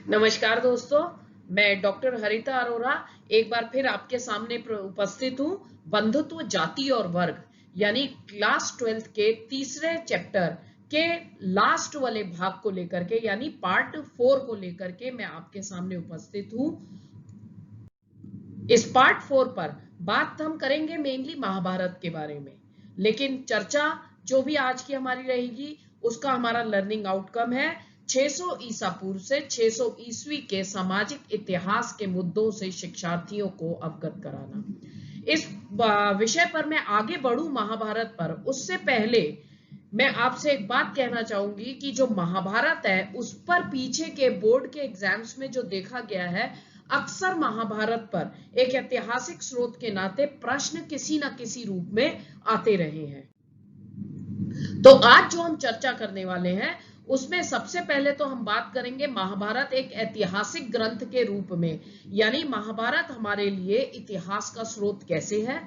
नमस्कार दोस्तों, मैं डॉक्टर हरिता अरोरा एक बार फिर आपके सामने उपस्थित हूँ। बंधुत्व जाति और वर्ग यानी क्लास 12th के तीसरे चैप्टर के लास्ट वाले भाग को लेकर के यानी पार्ट 4 को लेकर के मैं आपके सामने उपस्थित हूँ। इस पार्ट 4 पर बात हम करेंगे मेनली महाभारत के बारे में, लेकिन चर्चा जो भी आज की हमारी रहेगी उसका हमारा लर्निंग आउटकम है 600 ईसा पूर्व से 600 ईस्वी के सामाजिक इतिहास के मुद्दों से शिक्षार्थियों को अवगत कराना। इस विषय पर मैं आगे बढ़ूं महाभारत पर, उससे पहले मैं आपसे एक बात कहना चाहूंगी कि जो महाभारत है उस पर पीछे के बोर्ड के एग्जाम्स में जो देखा गया है, अक्सर महाभारत पर एक ऐतिहासिक स्रोत के नाते प्रश्न किसी न किसी रूप में आते रहे हैं। तो आज जो हम चर्चा करने वाले हैं उसमें सबसे पहले तो हम बात करेंगे महाभारत एक ऐतिहासिक ग्रंथ के रूप में, यानी महाभारत हमारे लिए इतिहास का स्रोत कैसे है।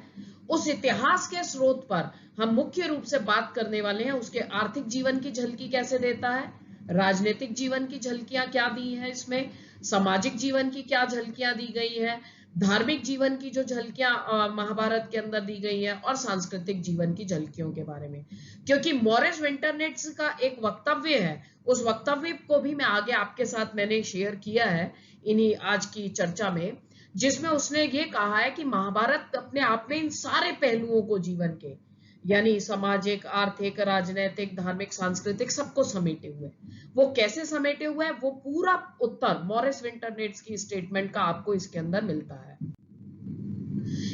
उस इतिहास के स्रोत पर हम मुख्य रूप से बात करने वाले हैं उसके आर्थिक जीवन की झलकी कैसे देता है, राजनीतिक जीवन की झलकियां क्या दी हैं इसमें, सामाजिक जीवन की क्या झलकियां दी गई है, धार्मिक जीवन की जो झलकियां महाभारत के अंदर दी गई हैं, और सांस्कृतिक जीवन की झलकियों के बारे में। क्योंकि मॉरिस विंटरनेट्स का एक वक्तव्य है, उस वक्तव्य को भी मैं आगे आपके साथ मैंने शेयर किया है इन्हीं आज की चर्चा में, जिसमें उसने ये कहा है कि महाभारत अपने आप में इन सारे पहलुओं को जीवन के यानी सामाजिक, आर्थिक, राजनीतिक, धार्मिक, सांस्कृतिक सबको समेटे हुए। वो कैसे समेटे हुए है वो पूरा उत्तर मॉरिस विंटरनेट्स की स्टेटमेंट का आपको इसके अंदर मिलता है।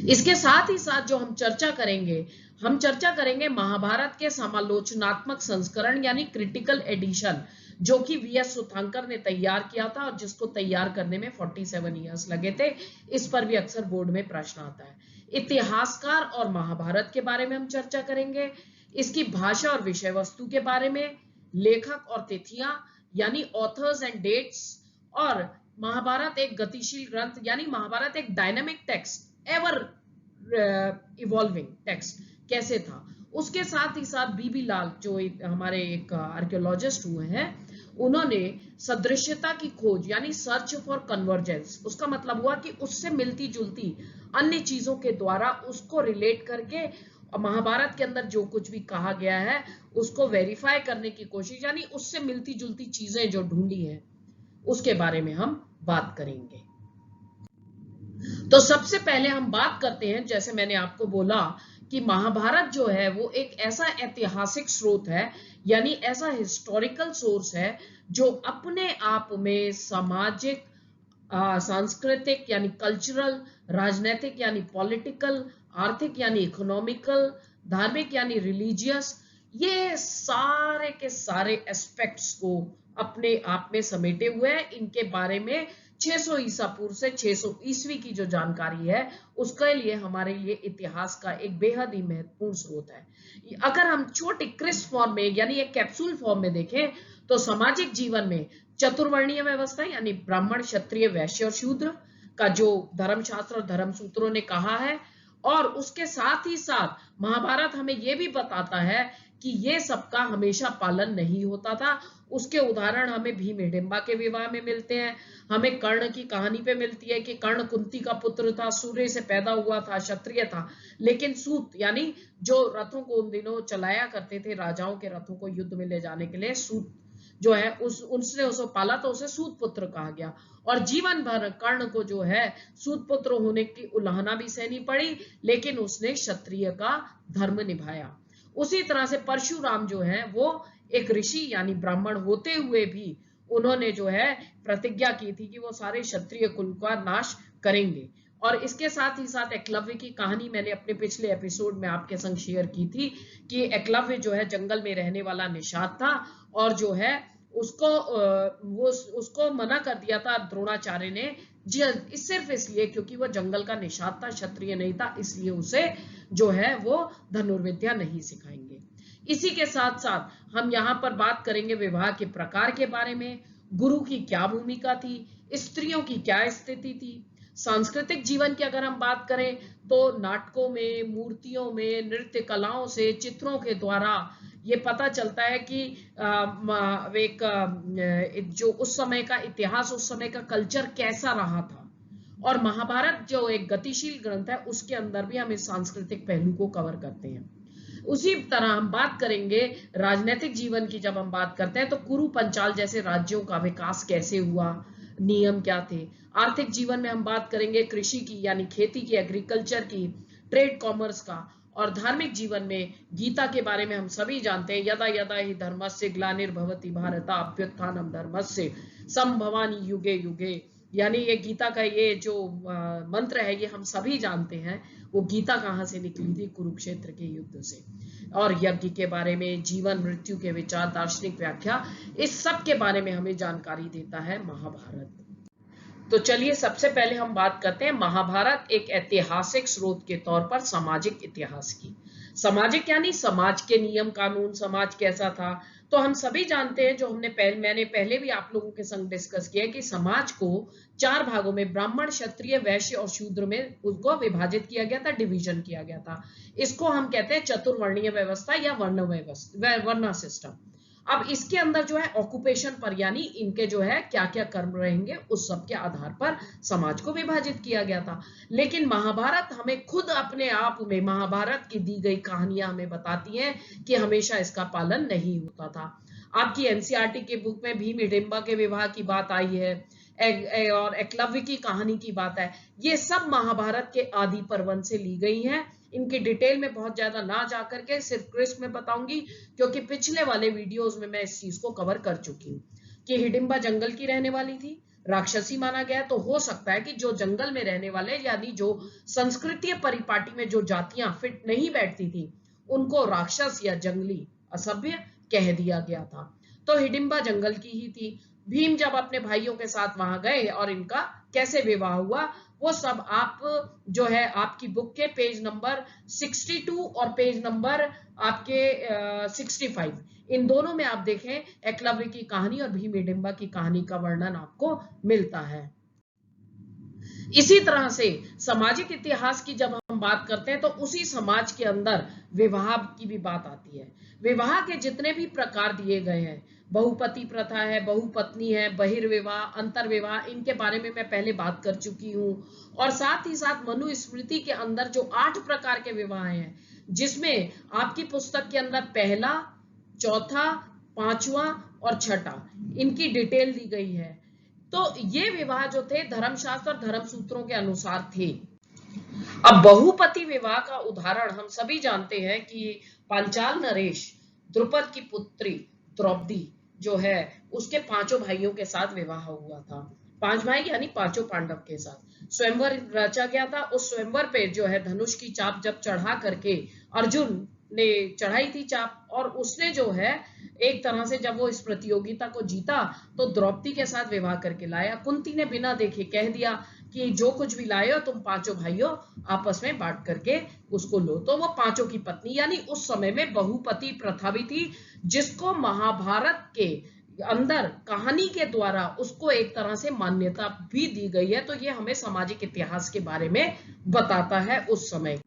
इसके साथ ही साथ जो हम चर्चा करेंगे महाभारत के समालोचनात्मक संस्करण यानी क्रिटिकल एडिशन, जो कि वीएस सुथांकर ने तैयार किया था और जिसको तैयार करने में 47 इयर्स लगे थे। इस पर भी अक्सर बोर्ड में प्रश्न आता है। इतिहासकार और महाभारत के बारे में हम चर्चा करेंगे, इसकी भाषा और विषय वस्तु के बारे में, लेखक और तिथियां यानी ऑथर्स एंड डेट्स, और महाभारत एक गतिशील ग्रंथ यानी महाभारत एक dynamic text, ever evolving text कैसे था। उसके साथ ही साथ बीबी लाल जो हमारे एक आर्कियोलॉजिस्ट हुए हैं, उन्होंने सदृश्यता की खोज यानी सर्च फॉर कन्वर्जेंस, उसका मतलब हुआ कि उससे मिलती जुलती अन्य चीजों के द्वारा उसको रिलेट करके महाभारत के अंदर जो कुछ भी कहा गया है उसको वेरीफाई करने की कोशिश, यानी उससे मिलती जुलती चीजें जो ढूंढी हैं उसके बारे में हम बात करेंगे। तो सबसे पहले हम बात करते हैं, जैसे मैंने आपको बोला कि महाभारत जो है वो एक ऐसा ऐतिहासिक स्रोत है यानी ऐसा हिस्टोरिकल सोर्स है जो अपने आप में सामाजिक, सांस्कृतिक यानी कल्चरल, राजनीतिक यानी पॉलिटिकल, आर्थिक यानी इकोनॉमिकल, धार्मिक यानी रिलीजियस, ये सारे के सारे एस्पेक्ट्स को अपने आप में समेटे हुए हैं। इनके बारे में 600 ईसा पूर्व से 600 ईस्वी की जो जानकारी है उसके लिए हमारे लिए इतिहास का एक बेहद ही महत्वपूर्ण स्रोत है। अगर हम छोटे क्रिस्प फॉर्म में यानी एक कैप्सूल फॉर्म में देखें तो सामाजिक जीवन में चतुर्वर्णीय व्यवस्था यानी ब्राह्मण, क्षत्रिय, वैश्य और शूद्र का जो धर्मशास्त्र और धर्म सूत्रों ने कहा है, और उसके साथ ही साथ महाभारत हमें यह भी बताता है कि ये सबका हमेशा पालन नहीं होता था। उसके उदाहरण हमें भीम हिडिंबा के विवाह में मिलते हैं, हमें कर्ण की कहानी पे मिलती है कि कर्ण कुंती का पुत्र था, सूर्य से पैदा हुआ था, क्षत्रिय था, लेकिन सूत यानी जो रथों को उन दिनों चलाया करते थे, राजाओं के रथों को युद्ध में ले जाने के लिए, सूत जो है उसने उसे पाला तो उसे सूत पुत्र कहा गया। और जीवन भर कर्ण को जो है सूत पुत्र होने की उल्लंघना भी सहनी पड़ी, लेकिन उसने क्षत्रिय का धर्म निभाया। उसी तरह से परशुराम जो है वो एक ऋषि यानी ब्राह्मण होते हुए भी उन्होंने जो है प्रतिज्ञा की थी कि वो सारे क्षत्रिय कुल का नाश करेंगे। और इसके साथ ही साथ एकलव्य की कहानी मैंने अपने पिछले एपिसोड में आपके संग शेयर की थी कि एकलव्य जो है जंगल में रहने वाला निषाद था, और जो है उसको मना कर दिया था द्रोणाचार्य ने, सिर्फ इसलिए क्योंकि वो जंगल का निषाद था, क्षत्रिय नहीं था, इसलिए उसे जो है वो धनुर्विद्या नहीं सिखाएंगे। इसी के साथ साथ हम यहाँ पर बात करेंगे विवाह के प्रकार के बारे में, गुरु की क्या भूमिका थी, स्त्रियों की क्या स्थिति थी। सांस्कृतिक जीवन की अगर हम बात करें तो नाटकों में, मूर्तियों में, नृत्य कलाओं से, चित्रों के द्वारा ये पता चलता है कि जो उस समय का इतिहास, उस समय का कल्चर कैसा रहा था। और महाभारत जो एक गतिशील ग्रंथ है, उसके अंदर भी हम इस सांस्कृतिक पहलू को कवर करते हैं। उसी तरह हम बात करेंगे राजनीतिक जीवन की। जब हम बात करते हैं तो कुरु पंचाल जैसे राज्यों का विकास कैसे हुआ, नियम क्या थे। आर्थिक जीवन में हम बात करेंगे कृषि की, यानी खेती की, एग्रीकल्चर की, ट्रेड कॉमर्स का। और धार्मिक जीवन में गीता के बारे में हम सभी जानते हैं, यदा यदा ही धर्मस्य ग्लानिर्भवति भारत अभ्युत्थानम धर्मस्य संभवानि युगे युगे। यानी ये गीता का ये जो मंत्र है, ये हम सभी जानते हैं। वो गीता कहाँ से निकली थी? कुरुक्षेत्र के युद्ध से। और यज्ञ के बारे में, जीवन मृत्यु के विचार, दार्शनिक व्याख्या, इस सब के बारे में हमें जानकारी देता है महाभारत। तो चलिए सबसे पहले हम बात करते हैं महाभारत एक ऐतिहासिक स्रोत के तौर पर सामाजिक इतिहास की। सामाजिक यानी समाज के नियम कानून, समाज कैसा था। तो हम सभी जानते हैं, जो मैंने पहले भी आप लोगों के संग डिस्कस किया, कि समाज को 4 भागों में, ब्राह्मण, क्षत्रिय, वैश्य और शूद्र में उसको विभाजित किया गया था, डिवीजन किया गया था। इसको हम कहते हैं चतुर्वर्णीय व्यवस्था या वर्ण सिस्टम। अब इसके अंदर जो है ऑक्यूपेशन पर, यानी इनके जो है क्या क्या कर्म रहेंगे, उस सब के आधार पर समाज को विभाजित किया गया था। लेकिन महाभारत हमें खुद अपने आप में, महाभारत की दी गई कहानियां हमें बताती हैं कि हमेशा इसका पालन नहीं होता था। आपकी एनसीईआरटी के बुक में भीम हिडिंबा के विवाह की बात आई है, और एकलव्य की कहानी की बात है। ये सब महाभारत के आदि पर्वन से ली गई हैं। इनकी डिटेल में बहुत ज्यादा ना जाकर के सिर्फ क्रिस्प में बताऊंगी, क्योंकि पिछले वाले वीडियोस में मैं इस चीज को कवर कर चुकी हूँ कि हिडिंबा जंगल की रहने वाली थी, राक्षसी माना गया। तो हो सकता है कि जो जंगल में रहने वाले, यानी जो संस्कृतीय परिपाटी में जो जातियां फिट नहीं बैठती थी, उनको राक्षस या जंगली, असभ्य कह दिया गया था। तो हिडिंबा जंगल की ही थी। भीम जब अपने भाइयों के साथ वहां गए और इनका कैसे विवाह हुआ, वो सब आप जो है आपकी बुक के पेज नंबर 62 और पेज नंबर आपके 65, इन दोनों में आप देखें, एकलव्य की कहानी और भीम हिडिंबा की कहानी का वर्णन आपको मिलता है। इसी तरह से सामाजिक इतिहास की जब हम बात करते हैं, तो उसी समाज के अंदर विवाह की भी बात आती है। विवाह के जितने भी प्रकार दिए गए हैं, बहुपति प्रथा है, बहुपत्नी है, बहिर्विवाह, अंतर्विवाह, इनके बारे में मैं पहले बात कर चुकी हूँ। और साथ ही साथ मनुस्मृति के अंदर जो 8 प्रकार के विवाह हैं, जिसमें आपकी पुस्तक के अंदर पहला, चौथा, 5वां और 6ठा, इनकी डिटेल दी गई है। तो ये विवाह जो थे धर्मशास्त्र और धर्म सूत्रों के अनुसार थे। अब बहुपति विवाह का उदाहरण हम सभी जानते हैं कि पांचाल नरेश, द्रुपद की पुत्री द्रौपदी जो है, उसके 5 भाइयों के साथ विवाह हुआ था। 5 भाई यानी 5 पांडव के साथ स्वयंवर रचा गया था। उस स्वयंवर पे जो है धनुष की चाप जब चढ़ा करके अर्जुन ने चढ़ाई थी चाप, और उसने जो है एक तरह से जब वो इस प्रतियोगिता को जीता, तो द्रौपदी के साथ विवाह करके लाया। कुंती ने बिना देखे कह दिया कि जो कुछ भी लाए हो तुम 5 भाइयों आपस में बांट करके उसको लो। तो वो 5 की पत्नी, यानी उस समय में बहुपति प्रथा भी थी, जिसको महाभारत के अंदर कहानी के द्वारा उसको एक तरह से मान्यता भी दी गई है। तो ये हमें सामाजिक इतिहास के बारे में बताता है उस समय।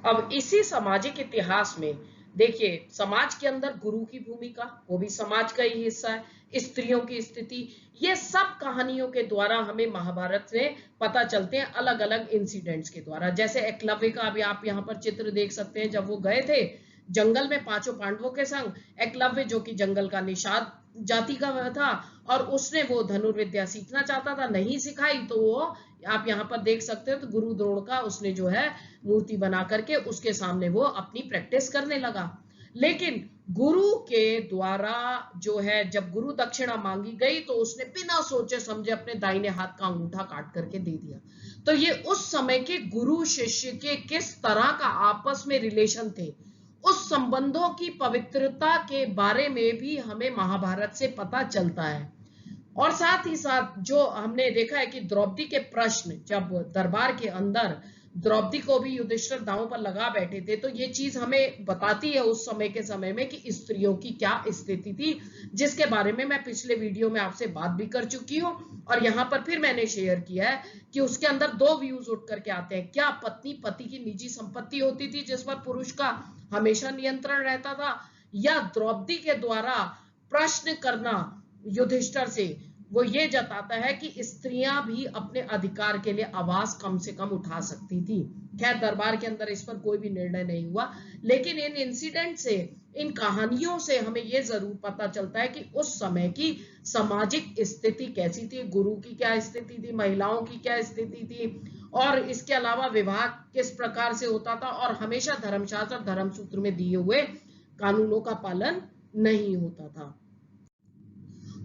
अब इसी सामाजिक इतिहास में देखिए, समाज के अंदर गुरु की भूमिका, वो भी समाज का ही हिस्सा है, स्त्रियों की स्थिति, ये सब कहानियों के द्वारा हमें महाभारत से पता चलते हैं, अलग अलग इंसिडेंट्स के द्वारा। जैसे एकलव्य का अभी आप यहाँ पर चित्र देख सकते हैं, जब वो गए थे जंगल में 5 पांडवों के संग, एकलव्य जो कि जंगल का निषाद जाति का था, और उसने वो धनुर्विद्या सीखना चाहता था, नहीं सिखाई, तो वो आप यहाँ पर देख सकते हो, तो गुरु द्रोण का उसने जो है मूर्ति बना करके उसके सामने वो अपनी प्रैक्टिस करने लगा। लेकिन गुरु के द्वारा जो है, जब गुरु दक्षिणा मांगी गई, तो उसने बिना सोचे समझे अपने दाहिने हाथ का अंगूठा काट करके दे दिया। तो ये उस समय के गुरु शिष्य के किस तरह का आपस में रिलेशन थे, उस संबंधों की पवित्रता के बारे में भी हमें महाभारत से पता चलता है। और साथ ही साथ जो हमने देखा है कि द्रौपदी के प्रश्न, जब दरबार के अंदर द्रौपदी को भी युधिष्ठिर दांव पर लगा बैठे थे, तो ये चीज हमें बताती है उस समय के समय में कि स्त्रियों की क्या स्थिति थी, जिसके बारे में मैं पिछले वीडियो में आपसे बात भी कर चुकी हूँ। और यहाँ पर फिर मैंने शेयर किया है कि उसके अंदर 2 व्यूज उठ करके आते हैं। क्या पत्नी पति की निजी संपत्ति होती थी जिस पर पुरुष का हमेशा नियंत्रण रहता था, या द्रौपदी के द्वारा प्रश्न करना युधिष्ठिर से, वो ये जताता है कि स्त्रियां भी अपने अधिकार के लिए आवाज कम से कम उठा सकती थी। खैर दरबार के अंदर इस पर कोई भी निर्णय नहीं हुआ, लेकिन इन इंसिडेंट से, इन कहानियों से हमें ये जरूर पता चलता है कि उस समय की सामाजिक स्थिति कैसी थी, गुरु की क्या स्थिति थी, महिलाओं की क्या स्थिति थी, और इसके अलावा विवाह किस प्रकार से होता था, और हमेशा धर्मशास्त्र और धर्मसूत्र में दिए हुए कानूनों का पालन नहीं होता था।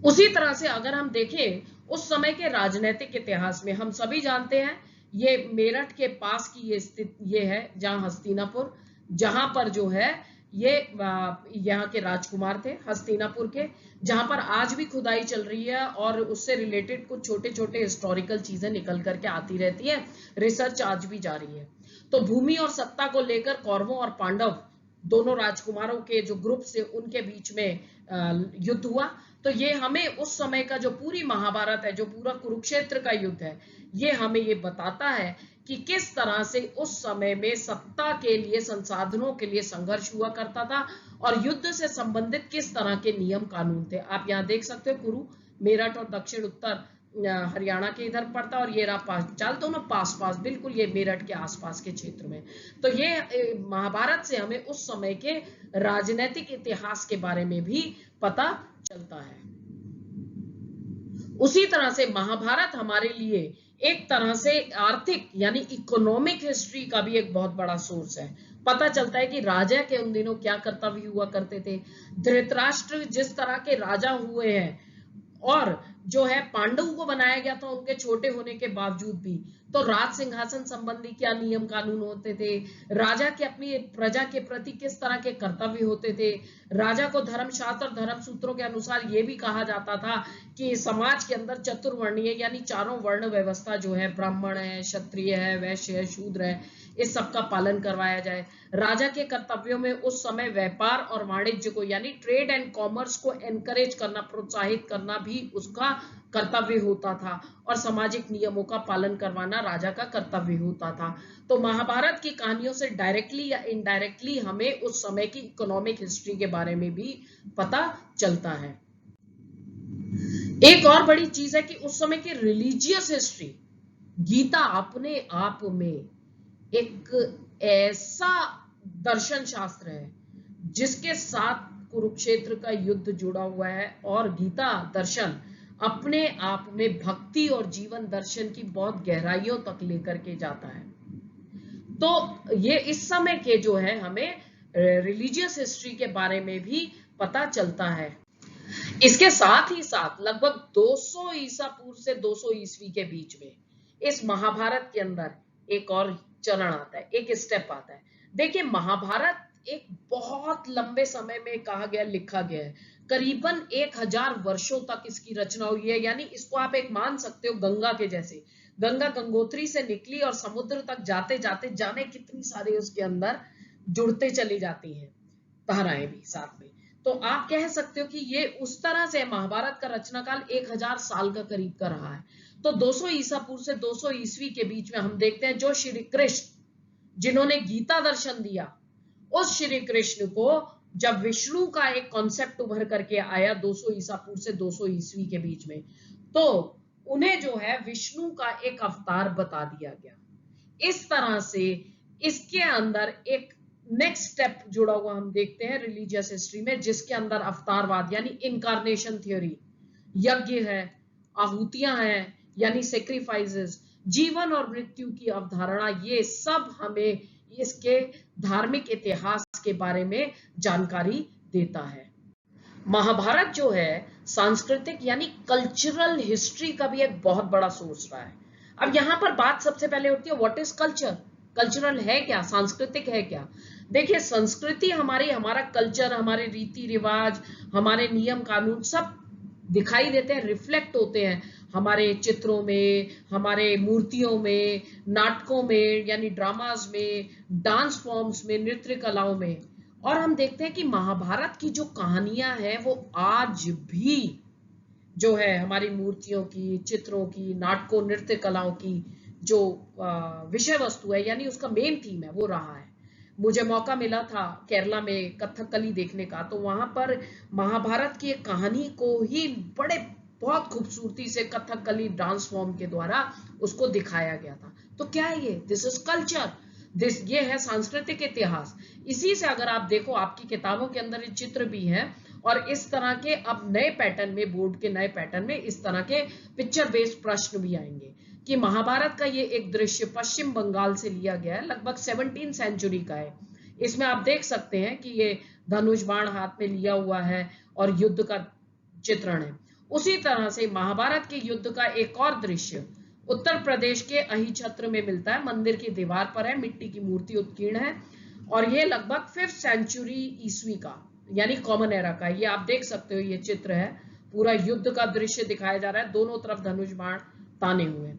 उसी तरह से अगर हम देखें उस समय के राजनीतिक इतिहास में, हम सभी जानते हैं ये मेरठ के पास की ये स्थित ये है जहां हस्तिनापुर, जहां पर जो है ये यहाँ के राजकुमार थे हस्तिनापुर के, जहां पर आज भी खुदाई चल रही है और उससे रिलेटेड कुछ छोटे छोटे हिस्टोरिकल चीजें निकल करके आती रहती है, रिसर्च आज भी जारी है। तो भूमि और सत्ता को लेकर कौरवों और पांडव दोनों राजकुमारों के जो ग्रुप से उनके बीच में युद्ध हुआ। तो ये हमें उस समय का जो पूरी महाभारत है, जो पूरा कुरुक्षेत्र का युद्ध है, ये हमें ये बताता है कि किस तरह से उस समय में सत्ता के लिए, संसाधनों के लिए संघर्ष हुआ करता था और युद्ध से संबंधित किस तरह के नियम कानून थे। आप यहाँ देख सकते हो कुरु मेरठ और दक्षिण उत्तर हरियाणा के इधर पड़ता, और ये रहा पांचाल, दोनों पास पास बिल्कुल ये मेरठ के आसपास के क्षेत्र में। तो ये महाभारत से हमें उस समय के राजनीतिक इतिहास के बारे में भी पता चलता है। उसी तरह से महाभारत हमारे लिए एक तरह से आर्थिक यानी इकोनॉमिक हिस्ट्री का भी एक बहुत बड़ा सोर्स है। पता चलता है कि राजा के उन दिनों क्या कर्तव्य हुआ करते थे, धृतराष्ट्र जिस तरह के राजा हुए हैं, और जो है पांडव को बनाया गया था उनके छोटे होने के बावजूद भी, तो राज सिंहासन संबंधी क्या नियम कानून होते थे, राजा के अपनी प्रजा के प्रति किस तरह के कर्तव्य होते थे। राजा को धर्मशास्त्र और धर्म सूत्रों के अनुसार ये भी कहा जाता था कि समाज के अंदर चतुर्वर्णीय यानी चारों वर्ण व्यवस्था जो है, ब्राह्मण है, क्षत्रिय है, वैश्य है, शूद्र है, इस सब का पालन करवाया जाए। राजा के कर्तव्यों में उस समय व्यापार और वाणिज्य को यानी ट्रेड एंड कॉमर्स को एनकरेज करना, प्रोत्साहित करना भी उसका कर्तव्य होता था, और सामाजिक नियमों का पालन करवाना राजा का कर्तव्य होता था। तो महाभारत की कहानियों से डायरेक्टली या इनडायरेक्टली हमें उस समय की इकोनॉमिक हिस्ट्री के बारे में भी पता चलता है। एक और बड़ी चीज है कि उस समय की रिलीजियस हिस्ट्री, गीता अपने आप में एक ऐसा दर्शन शास्त्र है जिसके साथ कुरुक्षेत्र का युद्ध जुड़ा हुआ है, और गीता दर्शन अपने आप में भक्ति और जीवन दर्शन की बहुत गहराइयों तक लेकर के जाता है। तो ये इस समय के जो है हमें रिलीजियस हिस्ट्री के बारे में भी पता चलता है। इसके साथ ही साथ लगभग 200 ईसा पूर्व से 200 ईस्वी के बीच में इस महाभारत के अंदर एक और चरण आता है, एक स्टेप आता है। देखिए महाभारत एक बहुत लंबे समय में कहा गया, लिखा गया है, करीबन 1000 वर्षों तक इसकी रचना हुई है। यानी इसको आप एक मान सकते हो गंगा के जैसे, गंगा गंगोत्री से निकली और समुद्र तक जाते जाते जाने कितनी सारी उसके अंदर जुड़ते चली जाती हैं धाराएं भी साथ में। तो आप कह सकते हो कि ये उस तरह से महाभारत का रचनाकाल 1000 साल का करीब का रहा है। तो 200 ईसा पूर्व से 200 ईस्वी के बीच में हम देखते हैं जो श्री कृष्ण जिन्होंने गीता दर्शन दिया, उस श्री कृष्ण को जब विष्णु का एक कॉन्सेप्ट उभर करके आया 200 ईसा पूर्व से 200 ईस्वी के बीच में, तो उन्हें जो है विष्णु का एक अवतार बता दिया गया। इस तरह से इसके अंदर एक नेक्स्ट स्टेप जुड़ा हुआ हम देखते हैं रिलीजियस हिस्ट्री में, जिसके अंदर अवतारवाद यानी इनकारनेशन थ्योरी, यज्ञ है, आहुतियां हैं यानी सेक्रीफाइसेस, जीवन और मृत्यु की अवधारणा, ये सब हमें इसके धार्मिक इतिहास के बारे में जानकारी देता है। महाभारत जो है सांस्कृतिक यानी कल्चरल हिस्ट्री का भी एक बहुत बड़ा सोर्स रहा है। अब यहाँ पर बात सबसे पहले उठती है, व्हाट इज कल्चर? कल्चरल है क्या, सांस्कृतिक है क्या? देखिए संस्कृति हमारी, हमारा कल्चर, हमारे रीति रिवाज, हमारे नियम कानून सब दिखाई देते हैं, रिफ्लेक्ट होते हैं हमारे चित्रों में, हमारे मूर्तियों में, नाटकों में यानी ड्रामास में, डांस फॉर्म्स में, नृत्य कलाओं में। और हम देखते हैं कि महाभारत की जो कहानियां हैं वो आज भी जो है हमारी मूर्तियों की, चित्रों की, नाटकों, नृत्य कलाओं की जो विषय वस्तु है यानी उसका मेन थीम है वो रहा है। मुझे मौका मिला था केरला में कथकली देखने का, तो वहां पर महाभारत की एक कहानी को ही बड़े बहुत खूबसूरती से कथकली डांस फॉर्म के द्वारा उसको दिखाया गया था। तो क्या है ये? दिस इज कल्चर, ये है सांस्कृतिक इतिहास। इसी से अगर आप देखो आपकी किताबों के अंदर ये चित्र भी हैं, और इस तरह के अब नए पैटर्न में, बोर्ड के नए पैटर्न में इस तरह के पिक्चर बेस्ड प्रश्न भी आएंगे कि महाभारत का ये एक दृश्य पश्चिम बंगाल से लिया गया है, लगभग 17वीं सेंचुरी का है। इसमें आप देख सकते हैं कि ये धनुष बाण हाथ में लिया हुआ है और युद्ध का चित्रण है। उसी तरह से महाभारत के युद्ध का एक और दृश्य उत्तर प्रदेश के अहिछत्र में मिलता है, मंदिर की दीवार पर है, मिट्टी की मूर्ति उत्कीर्ण है, और ये लगभग 5th सेंचुरी ईस्वी का यानी कॉमन एरा का। ये आप देख सकते हो, ये चित्र है, पूरा युद्ध का दृश्य दिखाया जा रहा है, दोनों तरफ धनुष बाण ताने हुए।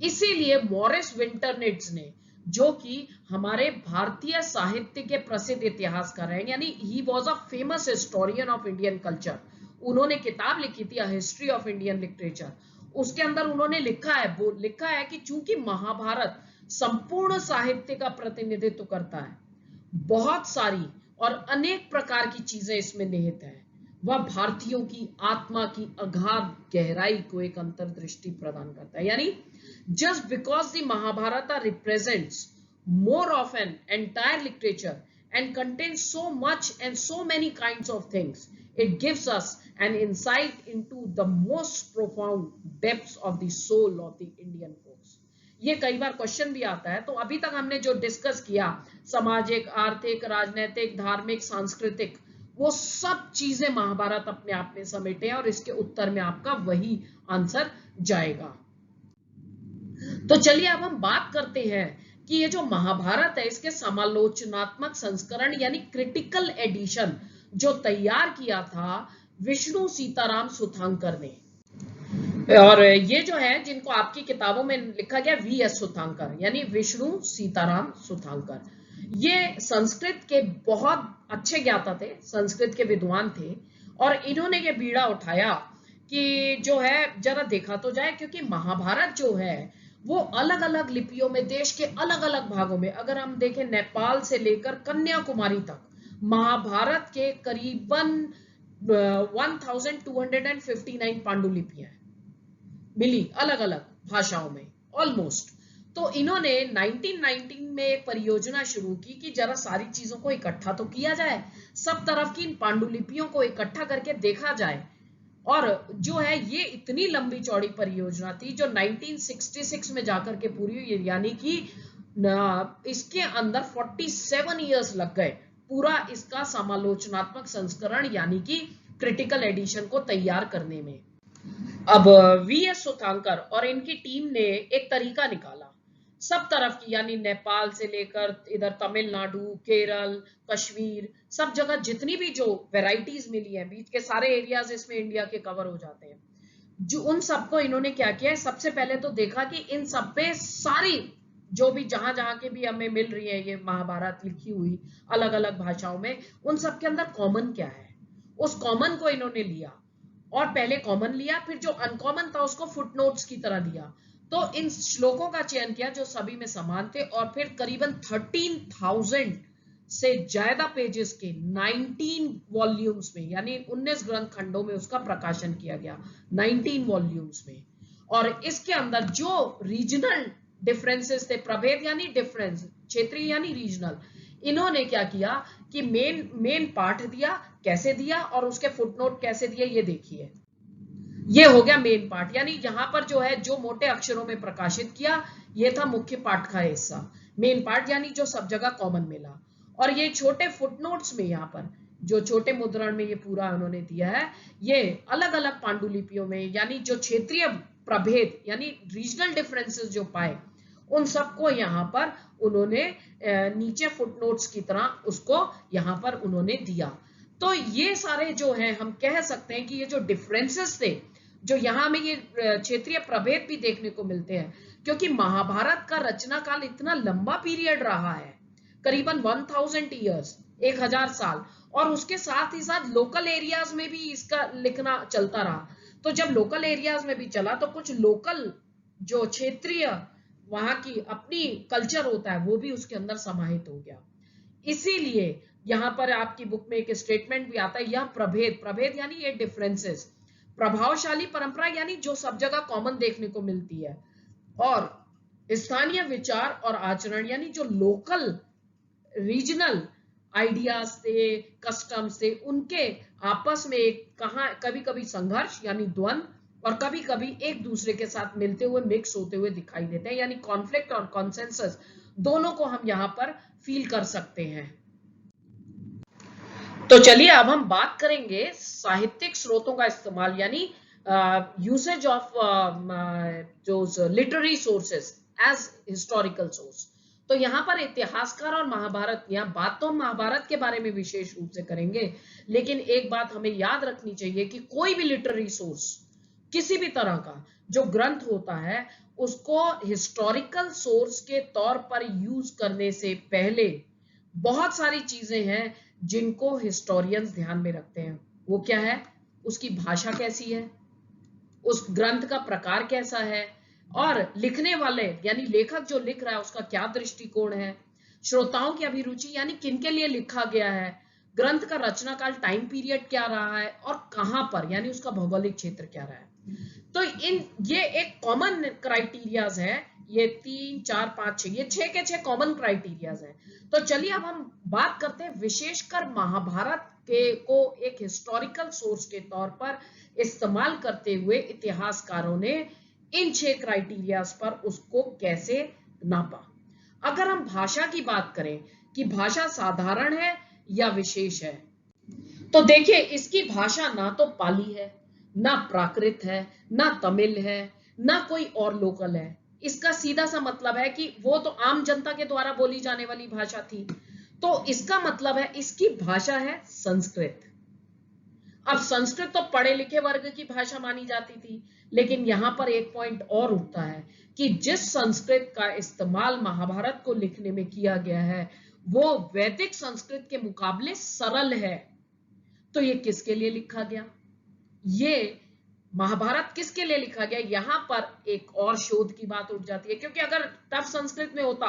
इसीलिए मॉरिस विंटरनिट्ज ने, जो कि हमारे भारतीय साहित्य के प्रसिद्ध इतिहासकार हैं, यानी he was a famous historian of Indian culture, उन्होंने किताब लिखी थी हिस्ट्री ऑफ इंडियन लिटरेचर। उसके अंदर उन्होंने लिखा है कि चूंकि महाभारत संपूर्ण साहित्य का प्रतिनिधित्व करता है, बहुत सारी और अनेक प्रकार की चीजें इसमें निहित है, वह भारतीयों की आत्मा की अगाध गहराई को एक अंतर्दृष्टि प्रदान करता है। यानी just because the Mahabharata represents more of an entire literature and contains so much and so many kinds of things, it gives us an insight into the most profound depths of the soul of the Indian folks. ये कई बार question भी आता है। तो अभी तक हमने जो डिस्कस किया, सामाजिक, आर्थिक, राजनीतिक, धार्मिक, सांस्कृतिक, वो सब चीजें महाभारत अपने आप में समेटे हैं, और इसके उत्तर में आपका वही आंसर जाएगा। तो चलिए अब हम बात करते हैं कि ये जो महाभारत है, इसके समालोचनात्मक संस्करण यानी क्रिटिकल एडिशन जो तैयार किया था विष्णु सीताराम सुथांकर ने, और ये जो है जिनको आपकी किताबों में लिखा गया VS सुथांकर, यानी विष्णु सीताराम सुथांकर, ये संस्कृत के बहुत अच्छे ज्ञाता थे, संस्कृत के विद्वान थे, और इन्होंने ये बीड़ा उठाया कि जो है जरा देखा तो जाए, क्योंकि महाभारत जो है वो अलग अलग लिपियों में, देश के अलग अलग भागों में, अगर हम देखें नेपाल से लेकर कन्याकुमारी तक महाभारत के करीबन 1259 पांडुलिपियां मिली अलग अलग भाषाओं में ऑलमोस्ट। तो इन्होंने 1919 में एक परियोजना शुरू की कि जरा सारी चीजों को इकट्ठा तो किया जाए, सब तरफ की इन पांडुलिपियों को इकट्ठा करके देखा जाए। और जो है ये इतनी लंबी चौड़ी परियोजना थी जो 1966 में जाकर के पूरी हुई, यानी कि इसके अंदर 47 इयर्स लग गए पूरा इसका समालोचनात्मक संस्करण यानी कि क्रिटिकल एडिशन को तैयार करने में। अब VS सुथांकर और इनकी टीम ने एक तरीका निकाला, सब तरफ की, यानी नेपाल से लेकर इधर तमिलनाडु, केरल, कश्मीर, सब जगह जितनी भी जो वैरायटीज मिली है, बीच के सारे एरियाज इसमें इंडिया के कवर हो जाते हैं, जो उन सबको इन्होंने क्या किया, सबसे पहले तो देखा कि इन सब पे सारी जो भी जहां जहां के भी हमें मिल रही है ये महाभारत लिखी हुई अलग अलग भाषाओं में, उन सब के अंदर कॉमन क्या है, उस कॉमन को इन्होंने लिया, और पहले कॉमन लिया, फिर जो अनकॉमन था उसको फुटनोट्स की तरह दिया। तो इन श्लोकों का चयन किया जो सभी में समान थे, और फिर करीबन 13,000 से ज्यादा पेजेस के 19 वॉल्यूम्स में, यानी 19 ग्रंथ खंडों में उसका प्रकाशन किया गया 19 वॉल्यूम्स में। और इसके अंदर जो रीजनल डिफरेंसेस थे, प्रभेद यानी डिफरेंस, क्षेत्रीय यानी रीजनल, इन्होंने क्या किया कि मेन पार्ट दिया, कैसे दिया और उसके फुटनोट कैसे दिए, ये देखिए। ये हो गया मेन पार्ट, यानी यहाँ पर जो है जो मोटे अक्षरों में प्रकाशित किया, ये था मुख्य पाठ का हिस्सा, मेन पार्ट, यानी जो सब जगह कॉमन मिला। और ये छोटे फुटनोट्स में, यहाँ पर जो छोटे मुद्रण में ये पूरा उन्होंने दिया है, ये अलग अलग पांडुलिपियों में, यानी जो क्षेत्रीय प्रभेद यानी रीजनल डिफरेंसेस जो पाए, उन सबको यहाँ पर उन्होंने नीचे फुटनोट्स की तरह उसको यहाँ पर उन्होंने दिया। तो ये सारे जो हैं, हम कह सकते हैं कि ये जो डिफरेंसेस थे, जो यहाँ में ये क्षेत्रीय प्रभेद भी देखने को मिलते हैं, क्योंकि महाभारत का रचना काल इतना लंबा पीरियड रहा है, करीबन 1000 ईयर्स, 1000 साल, और उसके साथ ही साथ लोकल एरियाज में भी इसका लिखना चलता रहा। तो जब लोकल एरियाज में भी चला, तो कुछ लोकल जो क्षेत्रीय वहां की अपनी कल्चर होता है वो भी उसके अंदर समाहित हो गया। इसीलिए यहां पर आपकी बुक में एक स्टेटमेंट भी आता है, यह प्रभेद, प्रभेद यानी ये डिफरेंसेस, प्रभावशाली परंपरा यानी जो सब जगह कॉमन देखने को मिलती है, और स्थानीय विचार और आचरण यानी जो लोकल रीजनल आइडियाज थे, कस्टम्स थे, उनके आपस में एक कहां कभी कभी संघर्ष यानी द्वंद्व और कभी कभी एक दूसरे के साथ मिलते हुए मिक्स होते हुए दिखाई देते हैं, यानी कॉन्फ्लिक्ट और कॉन्सेंसस दोनों को हम यहां पर फील कर सकते हैं। तो चलिए अब हम बात करेंगे साहित्यिक स्रोतों का इस्तेमाल यानी यूसेज ऑफ जो literary sources as historical source. तो यहाँ पर इतिहासकार और महाभारत, यहाँ बात तो हम महाभारत के बारे में विशेष रूप से करेंगे, लेकिन एक बात हमें याद रखनी चाहिए कि कोई भी लिटरेरी सोर्स, किसी भी तरह का जो ग्रंथ होता है, उसको हिस्टोरिकल सोर्स के तौर पर यूज करने से पहले बहुत सारी चीजें हैं जिनको हिस्टोरियंस ध्यान में रखते हैं। वो क्या है? उसकी भाषा कैसी है, उस ग्रंथ का प्रकार कैसा है, और लिखने वाले यानी लेखक जो लिख रहा है उसका क्या दृष्टिकोण है, श्रोताओं की अभिरुचि यानी किनके लिए लिखा गया है, ग्रंथ का रचना काल टाइम पीरियड क्या रहा है, और कहां पर यानी उसका भौगोलिक क्षेत्र क्या रहा है। तो ये एक कॉमन क्राइटेरियाज है, ये 3, 4, 5, 6, ये 6 के 6 कॉमन क्राइटेरियाज हैं। तो चलिए अब हम बात करते हैं विशेषकर महाभारत के को एक हिस्टोरिकल सोर्स के तौर पर इस्तेमाल करते हुए इतिहासकारों ने इन 6 क्राइटेरियाज पर उसको कैसे नापा। अगर हम भाषा की बात करें कि भाषा साधारण है या विशेष है, तो देखिए इसकी भाषा ना तो पाली है, ना प्राकृत है, ना तमिल है, ना कोई और लोकल है। इसका सीधा सा मतलब है कि वो तो आम जनता के द्वारा बोली जाने वाली भाषा थी। तो इसका मतलब है इसकी भाषा है संस्कृत। अब संस्कृत तो पढ़े लिखे वर्ग की भाषा मानी जाती थी, लेकिन यहां पर एक पॉइंट और उठता है कि जिस संस्कृत का इस्तेमाल महाभारत को लिखने में किया गया है वो वैदिक संस्कृत के मुकाबले सरल है। तो ये किसके लिए लिखा गया? ये महाभारत किसके लिए लिखा गया? यहां पर एक और शोध की बात उठ जाती है, क्योंकि अगर टफ संस्कृत में होता,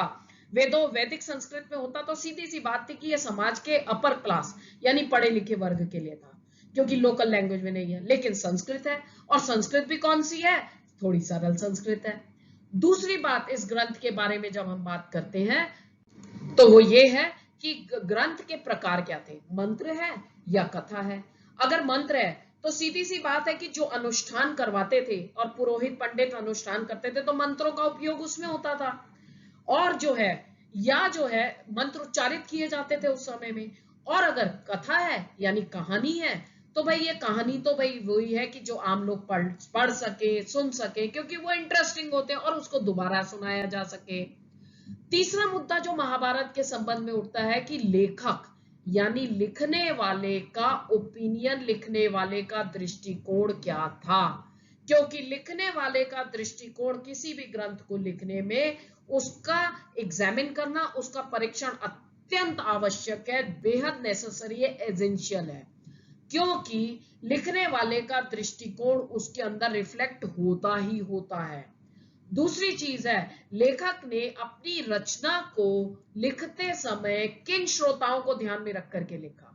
वैदिक संस्कृत में होता, तो सीधी सी बात थी कि ये समाज के अपर क्लास यानी पढ़े लिखे वर्ग के लिए था, क्योंकि लोकल लैंग्वेज में नहीं है। लेकिन संस्कृत है, और संस्कृत भी कौन सी है? थोड़ी सरल संस्कृत है। दूसरी बात इस ग्रंथ के बारे में जब हम बात करते हैं तो वो ये है कि ग्रंथ के प्रकार क्या थे, मंत्र है या कथा है। अगर मंत्र है तो सीधी सी बात है कि जो अनुष्ठान करवाते थे और पुरोहित पंडित अनुष्ठान करते थे तो मंत्रों का उपयोग उसमें होता था, और जो है या जो है मंत्र उच्चारित किए जाते थे उस समय में। और अगर कथा है यानी कहानी है, तो भाई ये कहानी तो भाई वही है कि जो आम लोग पढ़ सके, सुन सके, क्योंकि वो इंटरेस्टिंग होते हैं और उसको दोबारा सुनाया जा सके। तीसरा मुद्दा जो महाभारत के संबंध में उठता है कि लेखक यानी लिखने वाले का ओपिनियन, लिखने वाले का दृष्टिकोण क्या था, क्योंकि लिखने वाले का दृष्टिकोण किसी भी ग्रंथ को लिखने में उसका एग्जामिन करना, उसका परीक्षण अत्यंत आवश्यक है, बेहद नेसेसरी है, एसेंशियल है, क्योंकि लिखने वाले का दृष्टिकोण उसके अंदर रिफ्लेक्ट होता ही होता है। दूसरी चीज है, लेखक ने अपनी रचना को लिखते समय किन श्रोताओं को ध्यान में रख करके लिखा।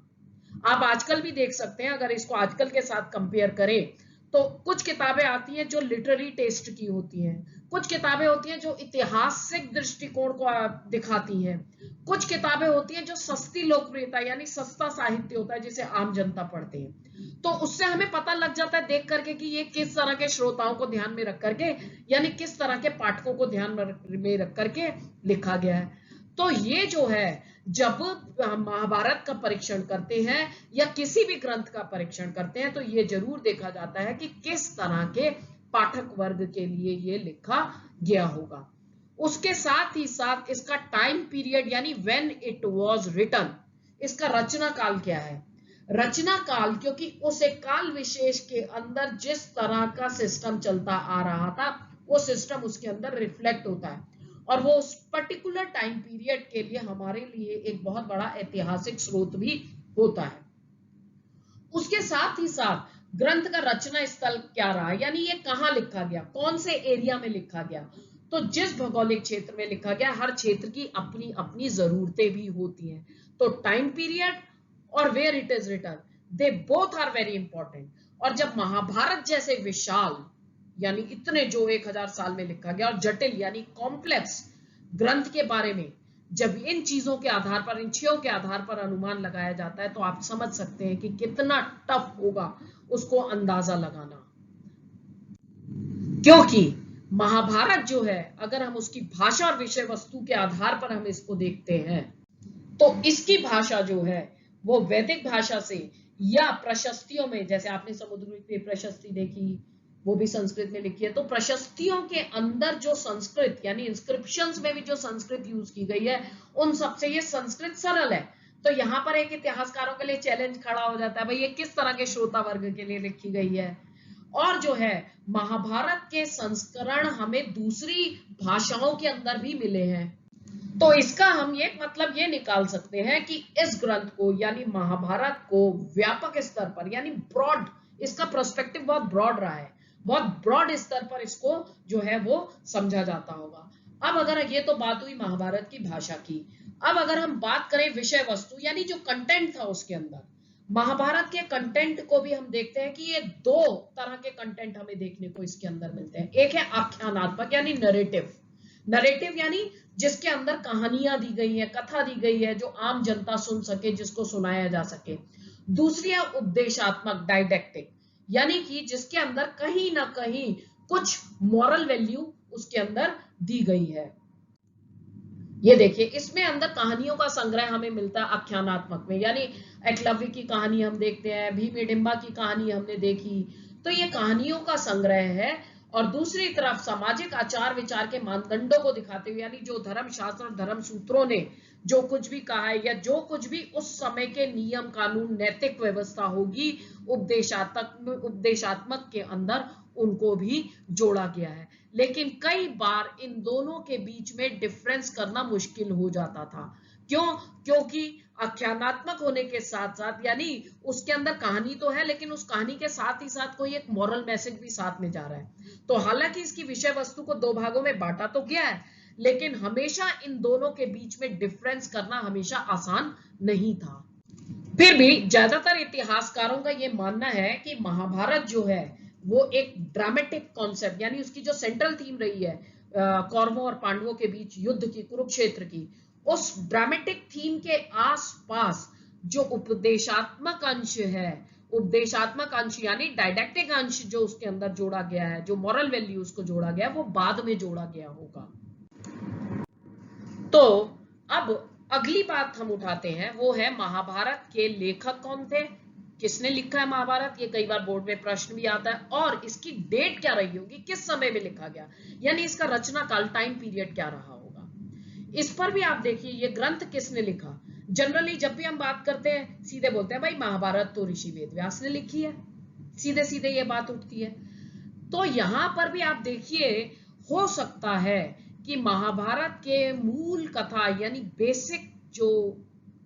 आप आजकल भी देख सकते हैं, अगर इसको आजकल के साथ कंपेयर करें तो कुछ किताबें आती हैं जो लिटरेरी टेस्ट की होती हैं, कुछ किताबें होती हैं जो ऐतिहासिक दृष्टिकोण को दिखाती हैं, कुछ किताबें होती हैं जो सस्ती लोकप्रियता यानी सस्ता साहित्य होता है जिसे आम जनता पढ़ते हैं। तो उससे हमें पता लग जाता है देख करके कि ये किस तरह के श्रोताओं को ध्यान में रख करके यानी किस तरह के पाठकों को ध्यान में रख करके लिखा गया है। तो ये जो है, जब महाभारत का परीक्षण करते हैं या किसी भी ग्रंथ का परीक्षण करते हैं तो ये जरूर देखा जाता है कि किस तरह के पाठक वर्ग के लिए ये लिखा गया होगा। उसके साथ ही साथ इसका टाइम पीरियड यानी व्हेन इट वाज रिटन, इसका रचना काल क्या है। रचना काल, क्योंकि उस एक काल विशेष के अंदर जिस तरह का सिस्टम चलता आ रहा था वो सिस्टम उसके अंदर रिफ्लेक्ट होता है, और वो उस पर्टिकुलर टाइम पीरियड के लिए हमारे लिए एक बहुत बड़ा ऐतिहासिक स्रोत भी होता है। उसके साथ ही साथ ग्रंथ का रचना स्थल क्या रहा, यानी ये कहां लिखा गया, कौन से एरिया में लिखा गया। तो जिस भौगोलिक क्षेत्र में लिखा गया, हर क्षेत्र की अपनी अपनी जरूरतें भी होती हैं। तो टाइम पीरियड और where it is written, they both are very important. और जब महाभारत जैसे विशाल यानी इतने जो 1000 साल में लिखा गया और जटिल यानी कॉम्प्लेक्स ग्रंथ के बारे में जब इन चीजों के आधार पर, इन छयों के आधार पर अनुमान लगाया जाता है, तो आप समझ सकते हैं कि कितना टफ होगा उसको अंदाजा लगाना। क्योंकि महाभारत जो है, अगर हम उसकी भाषा और विषय वस्तु के आधार पर हम इसको देखते हैं, तो इसकी भाषा जो है वो वैदिक भाषा से या प्रशस्तियों में, जैसे आपने समुद्र की प्रशस्ति देखी, वो भी संस्कृत में लिखी है, तो प्रशस्तियों के अंदर जो संस्कृत यानी इंस्क्रिप्शंस में भी जो संस्कृत यूज की गई है, उन सबसे ये संस्कृत सरल है। तो यहाँ पर एक इतिहासकारों के लिए चैलेंज खड़ा हो जाता है, भाई ये किस तरह के श्रोता वर्ग के लिए लिखी गई है। और जो है महाभारत के संस्करण हमें दूसरी भाषाओं के अंदर भी मिले हैं। तो इसका हम ये मतलब ये निकाल सकते हैं कि इस ग्रंथ को यानी महाभारत को व्यापक स्तर पर यानी ब्रॉड, इसका पर्सपेक्टिव बहुत ब्रॉड रहा है, बहुत ब्रॉड स्तर पर इसको जो है वो समझा जाता होगा। अब अगर ये तो बात हुई महाभारत की भाषा की, अब अगर हम बात करें विषय वस्तु यानी जो कंटेंट था उसके अंदर, महाभारत के कंटेंट को भी हम देखते हैं कि ये दो तरह के कंटेंट हमें देखने को इसके अंदर मिलते हैं। एक है आख्यानात्मक यानी नरेटिव, नरेटिव यानी जिसके अंदर कहानियां दी गई है, कथा दी गई है, जो आम जनता सुन सके, जिसको सुनाया जा सके। दूसरी है उपदेशात्मक डाइडेक्टिक, यानी कि जिसके अंदर कहीं ना कहीं कुछ मॉरल वैल्यू उसके अंदर दी गई है। ये देखिए, इसमें अंदर कहानियों का संग्रह हमें मिलता है आख्यानात्मक में, यानी एकलव्य की कहानी हम देखते हैं, भीम हिडिंबा की कहानी हमने देखी, तो ये कहानियों का संग्रह है। और दूसरी तरफ सामाजिक आचार विचार के मानदंडों को दिखाते हुए, यानी जो धर्म शास्त्र और धर्म सूत्रों ने जो कुछ भी कहा है या जो कुछ भी उस समय के नियम कानून नैतिक व्यवस्था होगी, उपदेशात्मक के अंदर उनको भी जोड़ा गया है। लेकिन कई बार इन दोनों के बीच में डिफरेंस करना मुश्किल हो जाता था। क्यों? क्योंकि आख्यानात्मक होने के साथ साथ यानी उसके अंदर कहानी तो है, लेकिन उस कहानी के साथ ही साथ कोई एक मॉरल मैसेज भी साथ में जा रहा है। तो हालांकि इसकी विषय वस्तु को दो भागों में बांटा तो गया है, लेकिन हमेशा इन दोनों के बीच में डिफरेंस करना हमेशा आसान नहीं था। फिर भी ज्यादातर इतिहासकारों का यह मानना है कि महाभारत जो है वो एक ड्रामेटिक कॉन्सेप्ट, यानी उसकी जो सेंट्रल थीम रही है कौरवों और पांडवों के बीच युद्ध की, कुरुक्षेत्र की, उस ड्रामेटिक थीम के आसपास जो उपदेशात्मक अंश है, उपदेशात्मक अंश यानी डायडेक्टिक अंश जो उसके अंदर जोड़ा गया है, जो मॉरल वैल्यू उसको जोड़ा गया, वो बाद में जोड़ा गया होगा। तो अब अगली बात हम उठाते हैं, वो है महाभारत के लेखक कौन थे, किसने लिखा है महाभारत। ये कई बार बोर्ड में प्रश्न भी आता है। और इसकी डेट क्या रही होगी, किस समय में लिखा गया, यानी इसका रचना काल, टाइम पीरियड क्या रहा होगा। इस पर भी आप देखिए ये ग्रंथ किसने लिखा। जनरली जब भी हम बात करते हैं सीधे बोलते हैं भाई महाभारत तो ऋषि वेदव्यास ने लिखी है, सीधे सीधे ये बात उठती है। तो यहां पर भी आप देखिए, हो सकता है कि महाभारत के मूल कथा यानी बेसिक जो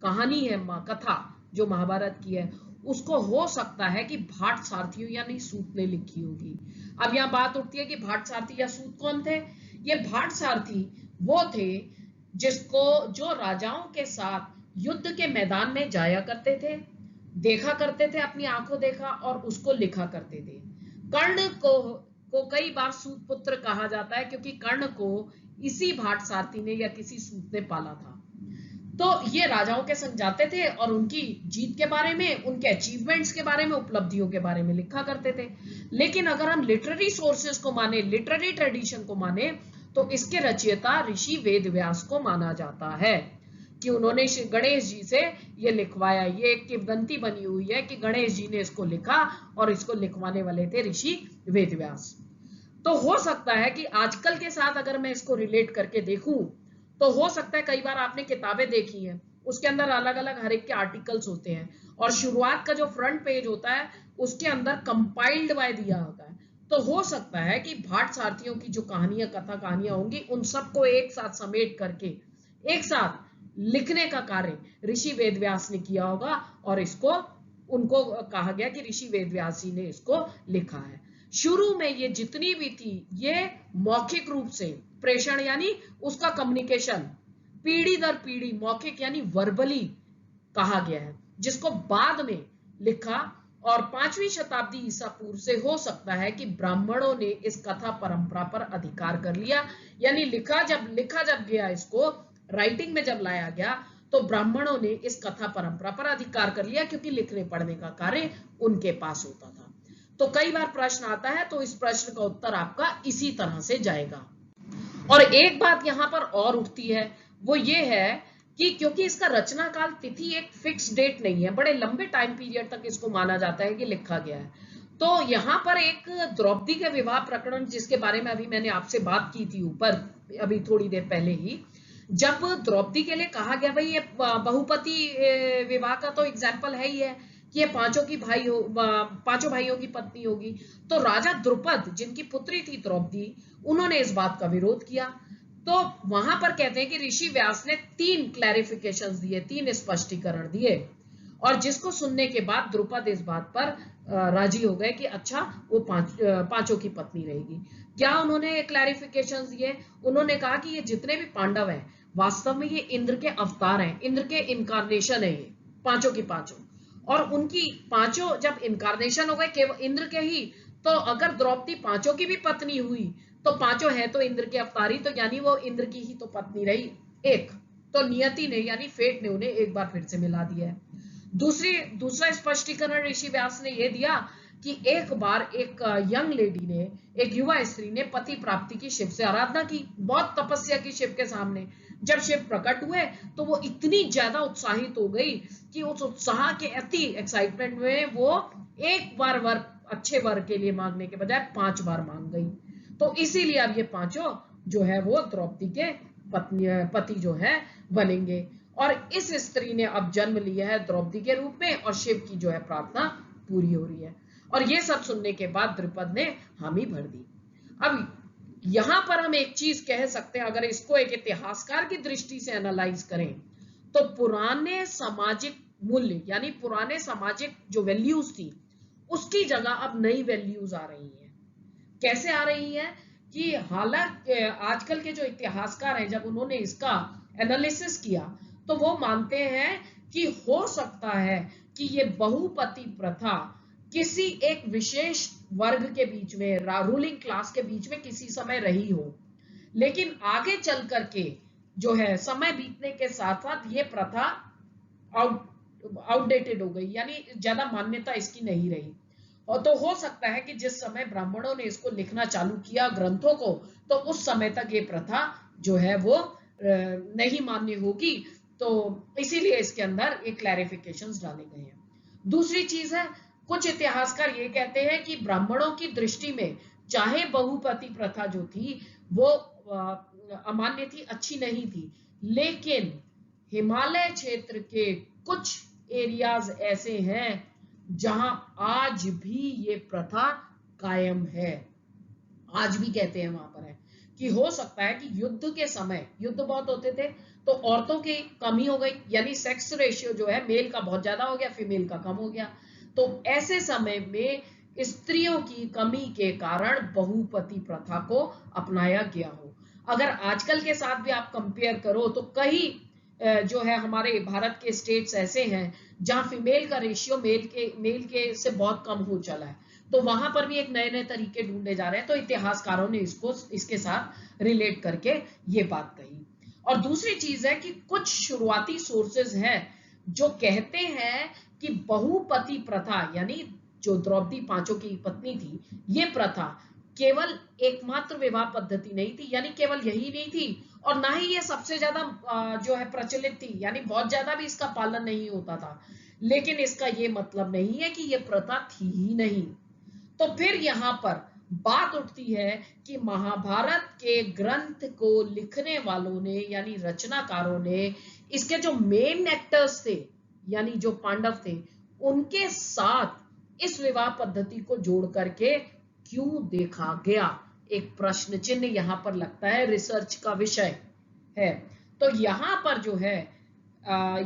कहानी है, कथा जो महाभारत की है, उसको हो सकता है कि भाट सारथियों यानी सूत ने लिखी होगी। अब यहां बात उठती है कि भाट सारथी या सूत कौन थे। ये भाट सारथी वो थे जिसको, जो राजाओं के साथ युद्ध के मैदान में जाया करते थे, देखा करते थे, अपनी आंखों देखा और उसको लिखा करते थे। कर्ण को कई बार सूत पुत्र कहा जाता है, क्योंकि कर्ण को इसी भाट सारथी ने या किसी सूत ने पाला था। तो ये राजाओं के संग जाते थे और उनकी जीत के बारे में, उनके अचीवमेंट्स के बारे में, उपलब्धियों के बारे में लिखा करते थे। लेकिन अगर हम लिटरेरी सोर्सेस को माने, लिटरेरी ट्रेडिशन को माने, तो इसके रचयिता ऋषि वेदव्यास को माना जाता है कि उन्होंने गणेश जी से ये लिखवाया। ये एक किंवदंती बनी हुई है कि गणेश जी ने इसको लिखा और इसको लिखवाने वाले थे ऋषि वेदव्यास। तो हो सकता है कि आजकल के साथ अगर मैं इसको रिलेट करके देखूं, तो हो सकता है, कई बार आपने किताबें देखी हैं, उसके अंदर अलग अलग हर एक के आर्टिकल्स होते हैं, और शुरुआत का जो फ्रंट पेज होता है उसके अंदर कंपाइल्ड बाय दिया होता है। तो हो सकता है कि भाट सारथियों की जो कहानियां, कथा कहानियां होंगी, उन सबको एक साथ समेट करके एक साथ लिखने का कार्य ऋषि वेदव्यास ने किया होगा, और इसको उनको कहा गया कि ऋषि वेदव्यास जी ने इसको लिखा है। शुरू में ये जितनी भी थी ये मौखिक रूप से प्रेषण यानी उसका कम्युनिकेशन पीढ़ी दर पीढ़ी मौखिक यानी वर्बली कहा गया है, जिसको बाद में लिखा और 5वीं शताब्दी ईसा पूर्व से हो सकता है कि ब्राह्मणों ने इस कथा परंपरा पर अधिकार कर लिया, यानी लिखा जब गया, इसको राइटिंग में जब लाया गया तो ब्राह्मणों ने इस कथा परंपरा पर अधिकार कर लिया, क्योंकि लिखने पढ़ने का कार्य उनके पास होता था। तो कई बार प्रश्न आता है, तो इस प्रश्न का उत्तर आपका इसी तरह से जाएगा। और एक बात यहां पर और उठती है, वो ये है कि क्योंकि इसका रचना काल तिथि एक फिक्स डेट नहीं है, बड़े लंबे टाइम पीरियड तक इसको माना जाता है कि लिखा गया है। तो यहाँ पर एक द्रौपदी के विवाह प्रकरण, जिसके बारे में अभी मैंने आपसे बात की थी ऊपर अभी थोड़ी देर पहले ही, जब द्रौपदी के लिए कहा गया भाई ये बहुपति विवाह का तो एग्जाम्पल है ही है कि ये पांचों भाइयों की पत्नी होगी, तो राजा द्रुपद जिनकी पुत्री थी द्रौपदी, उन्होंने इस बात का विरोध किया। तो वहां पर कहते हैं कि ऋषि व्यास ने 3 क्लैरिफिकेशंस दिए, 3 स्पष्टीकरण दिए, और जिसको सुनने के बाद द्रुपद इस बात पर राजी हो गए कि अच्छा वो पांचों की पत्नी रहेगी। क्या उन्होंने क्लैरिफिकेशंस दिए? उन्होंने कहा कि ये जितने भी पांडव हैं वास्तव में ये इंद्र के अवतार हैं, इंद्र के इनकारनेशन है ये पांचों की पांचों, और उनकी पांचों जब इनकारनेशन हो गए केवल इंद्र के ही, तो अगर द्रौपदी पांचों की भी पत्नी हुई तो पांचों है तो इंद्र के अवतारी, तो यानी वो इंद्र की ही तो पत्नी रही एक, तो नियति ने यानी फेट ने उन्हें एक बार फिर से मिला दिया है। दूसरा स्पष्टीकरण ऋषि व्यास ने यह दिया कि एक बार एक यंग लेडी ने, एक युवा स्त्री ने पति प्राप्ति की शिव से आराधना की, बहुत तपस्या की शिव के सामने। जब शिव प्रकट हुए तो वो इतनी ज्यादा उत्साहित हो गई कि उस उत्साह के अति एक्साइटमेंट में वो एक बार वर अच्छे वर के लिए मांगने के बजाय 5 बार मांग गई। तो इसीलिए अब ये पांचों जो है वो द्रौपदी के पति जो है बनेंगे, और इस स्त्री ने अब जन्म लिया है द्रौपदी के रूप में, और शिव की जो है प्रार्थना पूरी हो रही है। और ये सब सुनने के बाद द्रुपद ने हामी भर दी। अब यहां पर हम एक चीज कह सकते हैं, अगर इसको एक इतिहासकार की दृष्टि से एनालाइज करें, तो पुराने सामाजिक मूल्य यानी पुराने सामाजिक जो वैल्यूज थी उसकी जगह अब नई वैल्यूज आ रही हैं। कैसे आ रही है कि हालांकि आजकल के जो इतिहासकार हैं जब उन्होंने इसका एनालिसिस किया तो वो मानते हैं कि हो सकता है कि ये बहुपति प्रथा किसी एक विशेष वर्ग के बीच में, रूलिंग क्लास के बीच में किसी समय रही हो, लेकिन आगे चल करके जो है समय बीतने के साथ साथ ये प्रथा आउटडेटेड हो गई, यानी ज्यादा मान्यता इसकी नहीं रही। और तो हो सकता है कि जिस समय ब्राह्मणों ने इसको लिखना चालू किया ग्रंथों को, तो उस समय तक ये प्रथा जो है वो नहीं मान्य होगी, तो इसीलिए इसके अंदर एक क्लैरिफिकेशंस डाले गए हैं। दूसरी चीज है, कुछ इतिहासकार ये कहते हैं कि ब्राह्मणों की दृष्टि में चाहे बहुपति प्रथा जो थी वो अमान्य थी, अच्छी नहीं थी, लेकिन हिमालय क्षेत्र के कुछ एरियाज ऐसे हैं जहां आज भी ये प्रथा कायम है। आज भी कहते हैं वहां पर है कि हो सकता है कि युद्ध के समय, युद्ध बहुत होते थे तो औरतों की कमी हो गई, यानी सेक्स रेशियो जो है मेल का बहुत ज्यादा हो गया, फीमेल का कम हो गया, तो ऐसे समय में स्त्रियों की कमी के कारण बहुपति प्रथा को अपनाया गया हो। अगर आजकल के साथ भी आप कंपेयर करो तो कई जो है हमारे भारत के स्टेट्स ऐसे हैं जहां फीमेल का रेशियो मेल के से बहुत कम हो चला है, तो वहां पर भी एक नए नए तरीके ढूंढे जा रहे हैं। तो इतिहासकारों ने इसके साथ रिलेट करके ये बात कही। और दूसरी चीज है कि कुछ शुरुआती सोर्सेज हैं जो कहते हैं कि बहुपति प्रथा यानी जो द्रौपदी पांचों की पत्नी थी, ये प्रथा केवल एकमात्र विवाह पद्धति नहीं थी, यानी केवल यही नहीं थी, और ना ही ये सबसे ज्यादा जो है प्रचलित थी, यानी बहुत ज्यादा भी इसका पालन नहीं होता था, लेकिन इसका ये मतलब नहीं है कि ये प्रथा थी ही नहीं। तो फिर यहाँ पर बात उठती है कि महाभारत के ग्रंथ को लिखने वालों ने यानी रचनाकारों ने इसके जो मेन एक्टर्स थे यानी जो पांडव थे उनके साथ इस विवाह पद्धति को जोड़ करके क्यों देखा गया, एक प्रश्न चिन्ह यहां पर लगता है, रिसर्च का विषय है। तो यहां पर जो है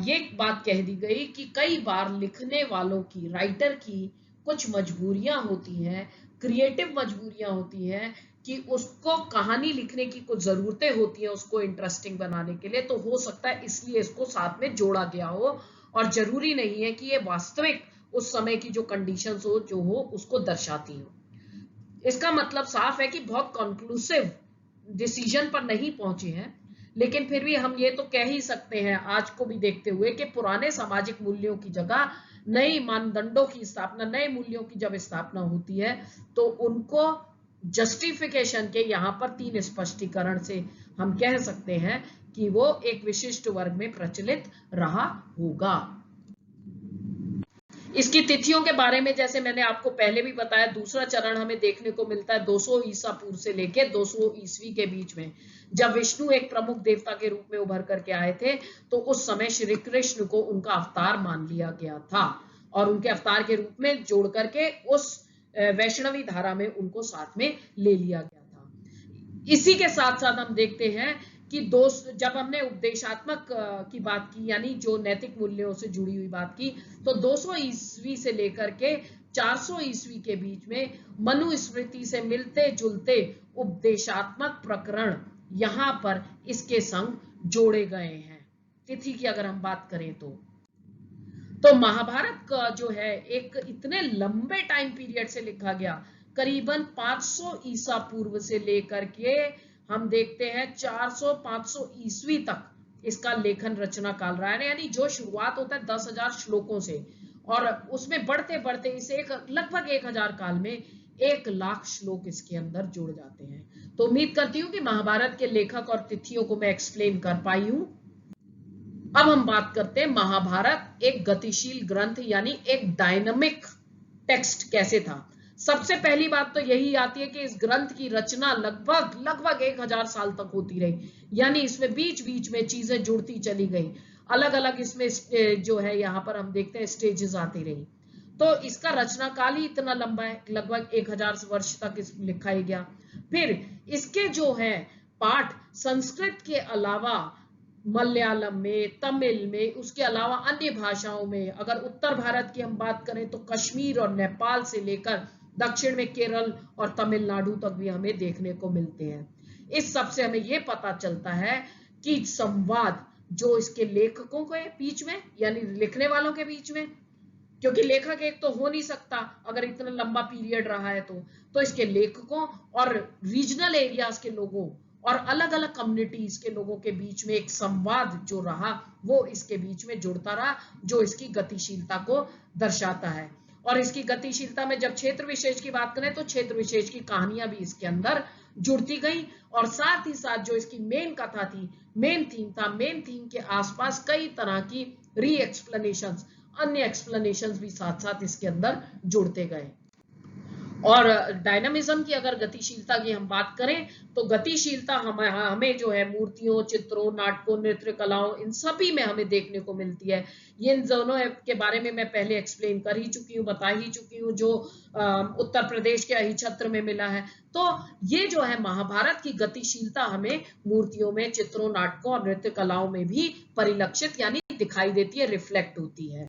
ये बात कह दी गई कि कई बार लिखने वालों की, राइटर की कुछ मजबूरियां होती हैं, क्रिएटिव मजबूरियां होती हैं कि उसको कहानी लिखने की कुछ जरूरतें होती हैं उसको इंटरेस्टिंग बनाने के लिए, तो हो सकता है इसलिए इसको साथ में जोड़ा गया हो, और जरूरी नहीं है कि ये वास्तविक उस समय की जो कंडीशंस हो जो हो उसको दर्शाती हो। इसका मतलब साफ है कि बहुत कंक्लूसिव डिसीजन पर नहीं पहुंचे हैं, लेकिन फिर भी हम ये तो कह ही सकते हैं आज को भी देखते हुए कि पुराने सामाजिक मूल्यों की जगह नई मानदंडों की स्थापना, नए मूल्यों की जब स्थापना होती है तो उनको जस्टिफिकेशन के यहाँ पर 3 स्पष्टीकरण से हम कह सकते हैं कि वो एक विशिष्ट वर्ग में प्रचलित रहा होगा। इसकी तिथियों के बारे में जैसे मैंने आपको पहले भी बताया, दूसरा चरण हमें देखने को मिलता है 200 ईसा पूर्व से लेकर 200 ईस्वी के बीच में, जब विष्णु एक प्रमुख देवता के रूप में उभर करके आए थे, तो उस समय श्री कृष्ण को उनका अवतार मान लिया गया था और उनके अवतार के रूप में जोड़ करके उस वैष्णवी धारा में उनको साथ में ले लिया गया था। इसी के साथ साथ हम देखते हैं कि जब हमने उपदेशात्मक की बात की, यानी जो नैतिक मूल्यों से जुड़ी हुई बात की, तो 200 ईस्वी से लेकर के 400 ईस्वी के बीच में मनुस्मृति से मिलते जुलते उपदेशात्मक प्रकरण यहाँ पर इसके संग जोड़े गए हैं। तिथि की अगर हम बात करें तो महाभारत का जो है एक इतने लंबे टाइम पीरियड से लिखा गया, करीबन 500 ईसा पूर्व से लेकर के हम देखते हैं 400-500 ईस्वी तक इसका लेखन रचना काल रहा है, यानी जो शुरुआत होता है 10,000 श्लोकों से और उसमें बढ़ते बढ़ते इसे लगभग 1,000 काल में 1,00,000 श्लोक इसके अंदर जुड़ जाते हैं। तो उम्मीद करती हूँ कि महाभारत के लेखक और तिथियों को मैं एक्सप्लेन कर पाई हूँ। अब हम बात करते हैं महाभारत एक गतिशील ग्रंथ यानी एक डायनामिक टेक्स्ट कैसे था। सबसे पहली बात तो यही आती है कि इस ग्रंथ की रचना लगभग 1,000 साल तक होती रही, यानी इसमें बीच बीच में चीजें जुड़ती चली गई, अलग अलग इसमें जो है यहाँ पर हम देखते हैं स्टेजेस आती रही। तो इसका रचना काल ही इतना लंबा है, लगभग 1,000 वर्ष तक इस लिखा ही गया। फिर इसके जो है पाठ संस्कृत के अलावा मलयालम में, तमिल में, उसके अलावा अन्य भाषाओं में, अगर उत्तर भारत की हम बात करें तो कश्मीर और नेपाल से लेकर दक्षिण में केरल और तमिलनाडु तक भी हमें देखने को मिलते हैं। इस सब से हमें यह पता चलता है कि संवाद जो इसके लेखकों के बीच में यानी लिखने वालों के बीच में, क्योंकि लेखक एक तो हो नहीं सकता अगर इतना लंबा पीरियड रहा है तो इसके लेखकों और रीजनल एरियाज के लोगों और अलग अलग कम्युनिटीज के लोगों के बीच में एक संवाद जो रहा वो इसके बीच में जुड़ता रहा, जो इसकी गतिशीलता को दर्शाता है। और इसकी गतिशीलता में जब क्षेत्र विशेष की बात करें तो क्षेत्र विशेष की कहानियां भी इसके अंदर जुड़ती गई, और साथ ही साथ जो इसकी मेन कथा थी, मेन थीम था, मेन थीम के आसपास कई तरह की री एक्सप्लेनेशंस, अन्य एक्सप्लेनेशंस भी साथ साथ इसके अंदर जुड़ते गए। और डायनामिज्म की अगर गतिशीलता की हम बात करें तो गतिशीलता हमें जो है मूर्तियों, चित्रों, नाटकों, नृत्य कलाओं, इन सभी में हमें देखने को मिलती है। ये इन दोनों के बारे में मैं पहले एक्सप्लेन कर ही चुकी हूँ, बता ही चुकी हूँ, जो उत्तर प्रदेश के अहिछत्र में मिला है। तो ये जो है महाभारत की गतिशीलता हमें मूर्तियों में, चित्रों, नाटकों और नृत्य कलाओं में भी परिलक्षित यानी दिखाई देती है, रिफ्लेक्ट होती है।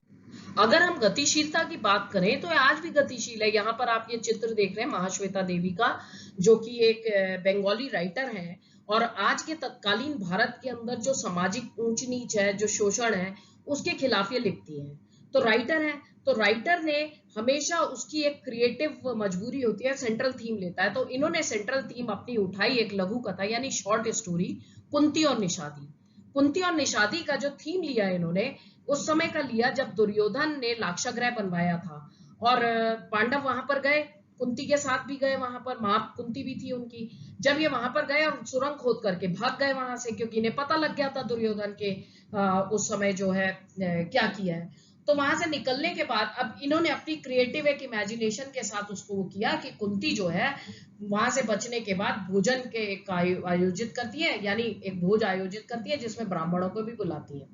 अगर हम गतिशीलता की बात करें तो आज भी गतिशील है। यहाँ पर आप ये चित्र देख रहे हैं महाश्वेता देवी का, जो कि एक बंगाली राइटर है और आज के तत्कालीन भारत के अंदर जो सामाजिक ऊंच नीच है, जो शोषण है, उसके खिलाफ ये लिखती है। तो राइटर है, तो राइटर ने हमेशा उसकी एक क्रिएटिव मजबूरी होती है, सेंट्रल थीम लेता है। तो इन्होंने सेंट्रल थीम अपनी उठाई एक लघु कथा यानी शॉर्ट स्टोरी कुंती और निषादी। कुंती और निषादी का जो थीम लिया इन्होंने उस समय का लिया जब दुर्योधन ने लाक्षागृह बनवाया था और पांडव वहां पर गए, कुंती के साथ भी गए, वहां पर मां कुंती भी थी उनकी। जब ये वहां पर गए और सुरंग खोद करके भाग गए वहां से, क्योंकि इन्हें पता लग गया था दुर्योधन के उस समय जो है क्या किया है। तो वहां से निकलने के बाद अब इन्होंने अपनी क्रिएटिव एक इमेजिनेशन के साथ उसको वो किया कि कुंती जो है वहां से बचने के बाद भोजन के एक आयोजित करती है, यानी एक भोज आयोजित करती है जिसमें ब्राह्मणों को भी बुलाती है।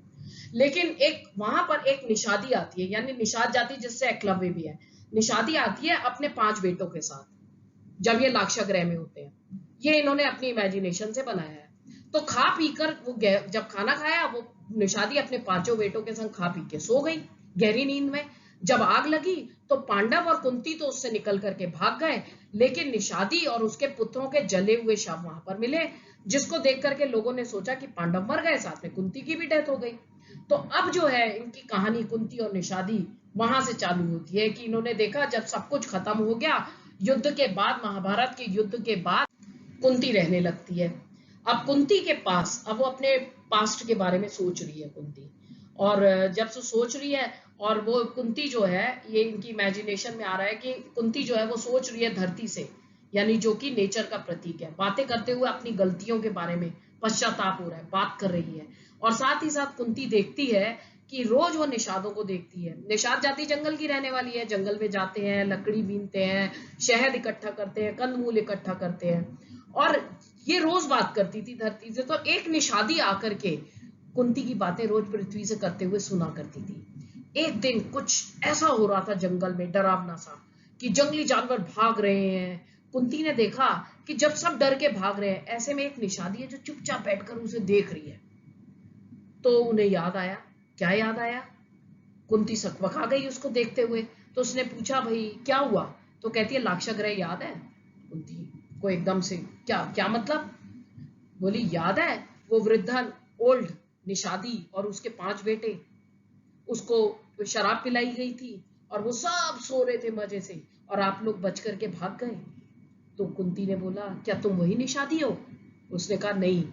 लेकिन एक वहां पर एक निषादी आती है, यानी निषाद जाति जिससे एकलव्य भी है, निषादी आती है अपने 5 बेटों के साथ जब ये लाक्षागृह में होते हैं। ये इन्होंने अपनी इमेजिनेशन से बनाया है। तो खा पीकर वो जब खाना खाया वो निषादी अपने 5 बेटों के संग खा पी के सो गई गहरी नींद में। जब आग लगी तो पांडव और कुंती तो उससे निकल करके भाग गए, लेकिन निषादी और उसके पुत्रों के जले हुए शव वहां पर मिले, जिसको देख करके लोगों ने सोचा कि पांडव मर गए, साथ में कुंती की भी डेथ हो गई। तो अब जो है इनकी कहानी कुंती और निषादी वहां से चालू होती है कि इन्होंने देखा जब सब कुछ खत्म हो गया, युद्ध के बाद, महाभारत के युद्ध के बाद कुंती रहने लगती है। अब कुंती के पास, अब वो अपने पास्ट के बारे में सोच रही है कुंती, और जब से सोच रही है, और वो कुंती जो है, ये इनकी इमेजिनेशन में आ रहा है कि कुंती जो है वो सोच रही है धरती से, यानी जो कि नेचर का प्रतीक है, बातें करते हुए अपनी गलतियों के बारे में पश्चाताप हो रहा है, बात कर रही है। और साथ ही साथ कुंती देखती है कि रोज वो निषादों को देखती है। निषाद जाति जंगल की रहने वाली है, जंगल में जाते हैं, लकड़ी बीनते हैं, शहद इकट्ठा करते हैं, कंदमूल इकट्ठा करते हैं, और ये रोज बात करती थी धरती से। तो एक निषादी आकर के कुंती की बातें रोज पृथ्वी से करते हुए सुना करती थी। एक दिन कुछ ऐसा हो रहा था जंगल में, डरावना सा, कि जंगली जानवर भाग रहे हैं। कुंती ने देखा कि जब सब डर के भाग रहे हैं, ऐसे में एक निषादी है जो चुपचाप बैठकर उसे देख रही है। तो उन्हें याद आया। क्या याद आया? कुंती सकबका गई उसको देखते हुए। तो उसने पूछा, भाई क्या हुआ? तो कहती है, लाक्षागृह याद है? कुंती को एकदम से, क्या क्या मतलब? बोली, याद है वो वृद्धा ओल्ड निषादी और उसके 5 बेटे, उसको शराब पिलाई गई थी और वो सब सो रहे थे मजे से, और आप लोग बच करके भाग गए। तो कुंती ने बोला, क्या तुम वही निषादी हो? उसने कहा, नहीं,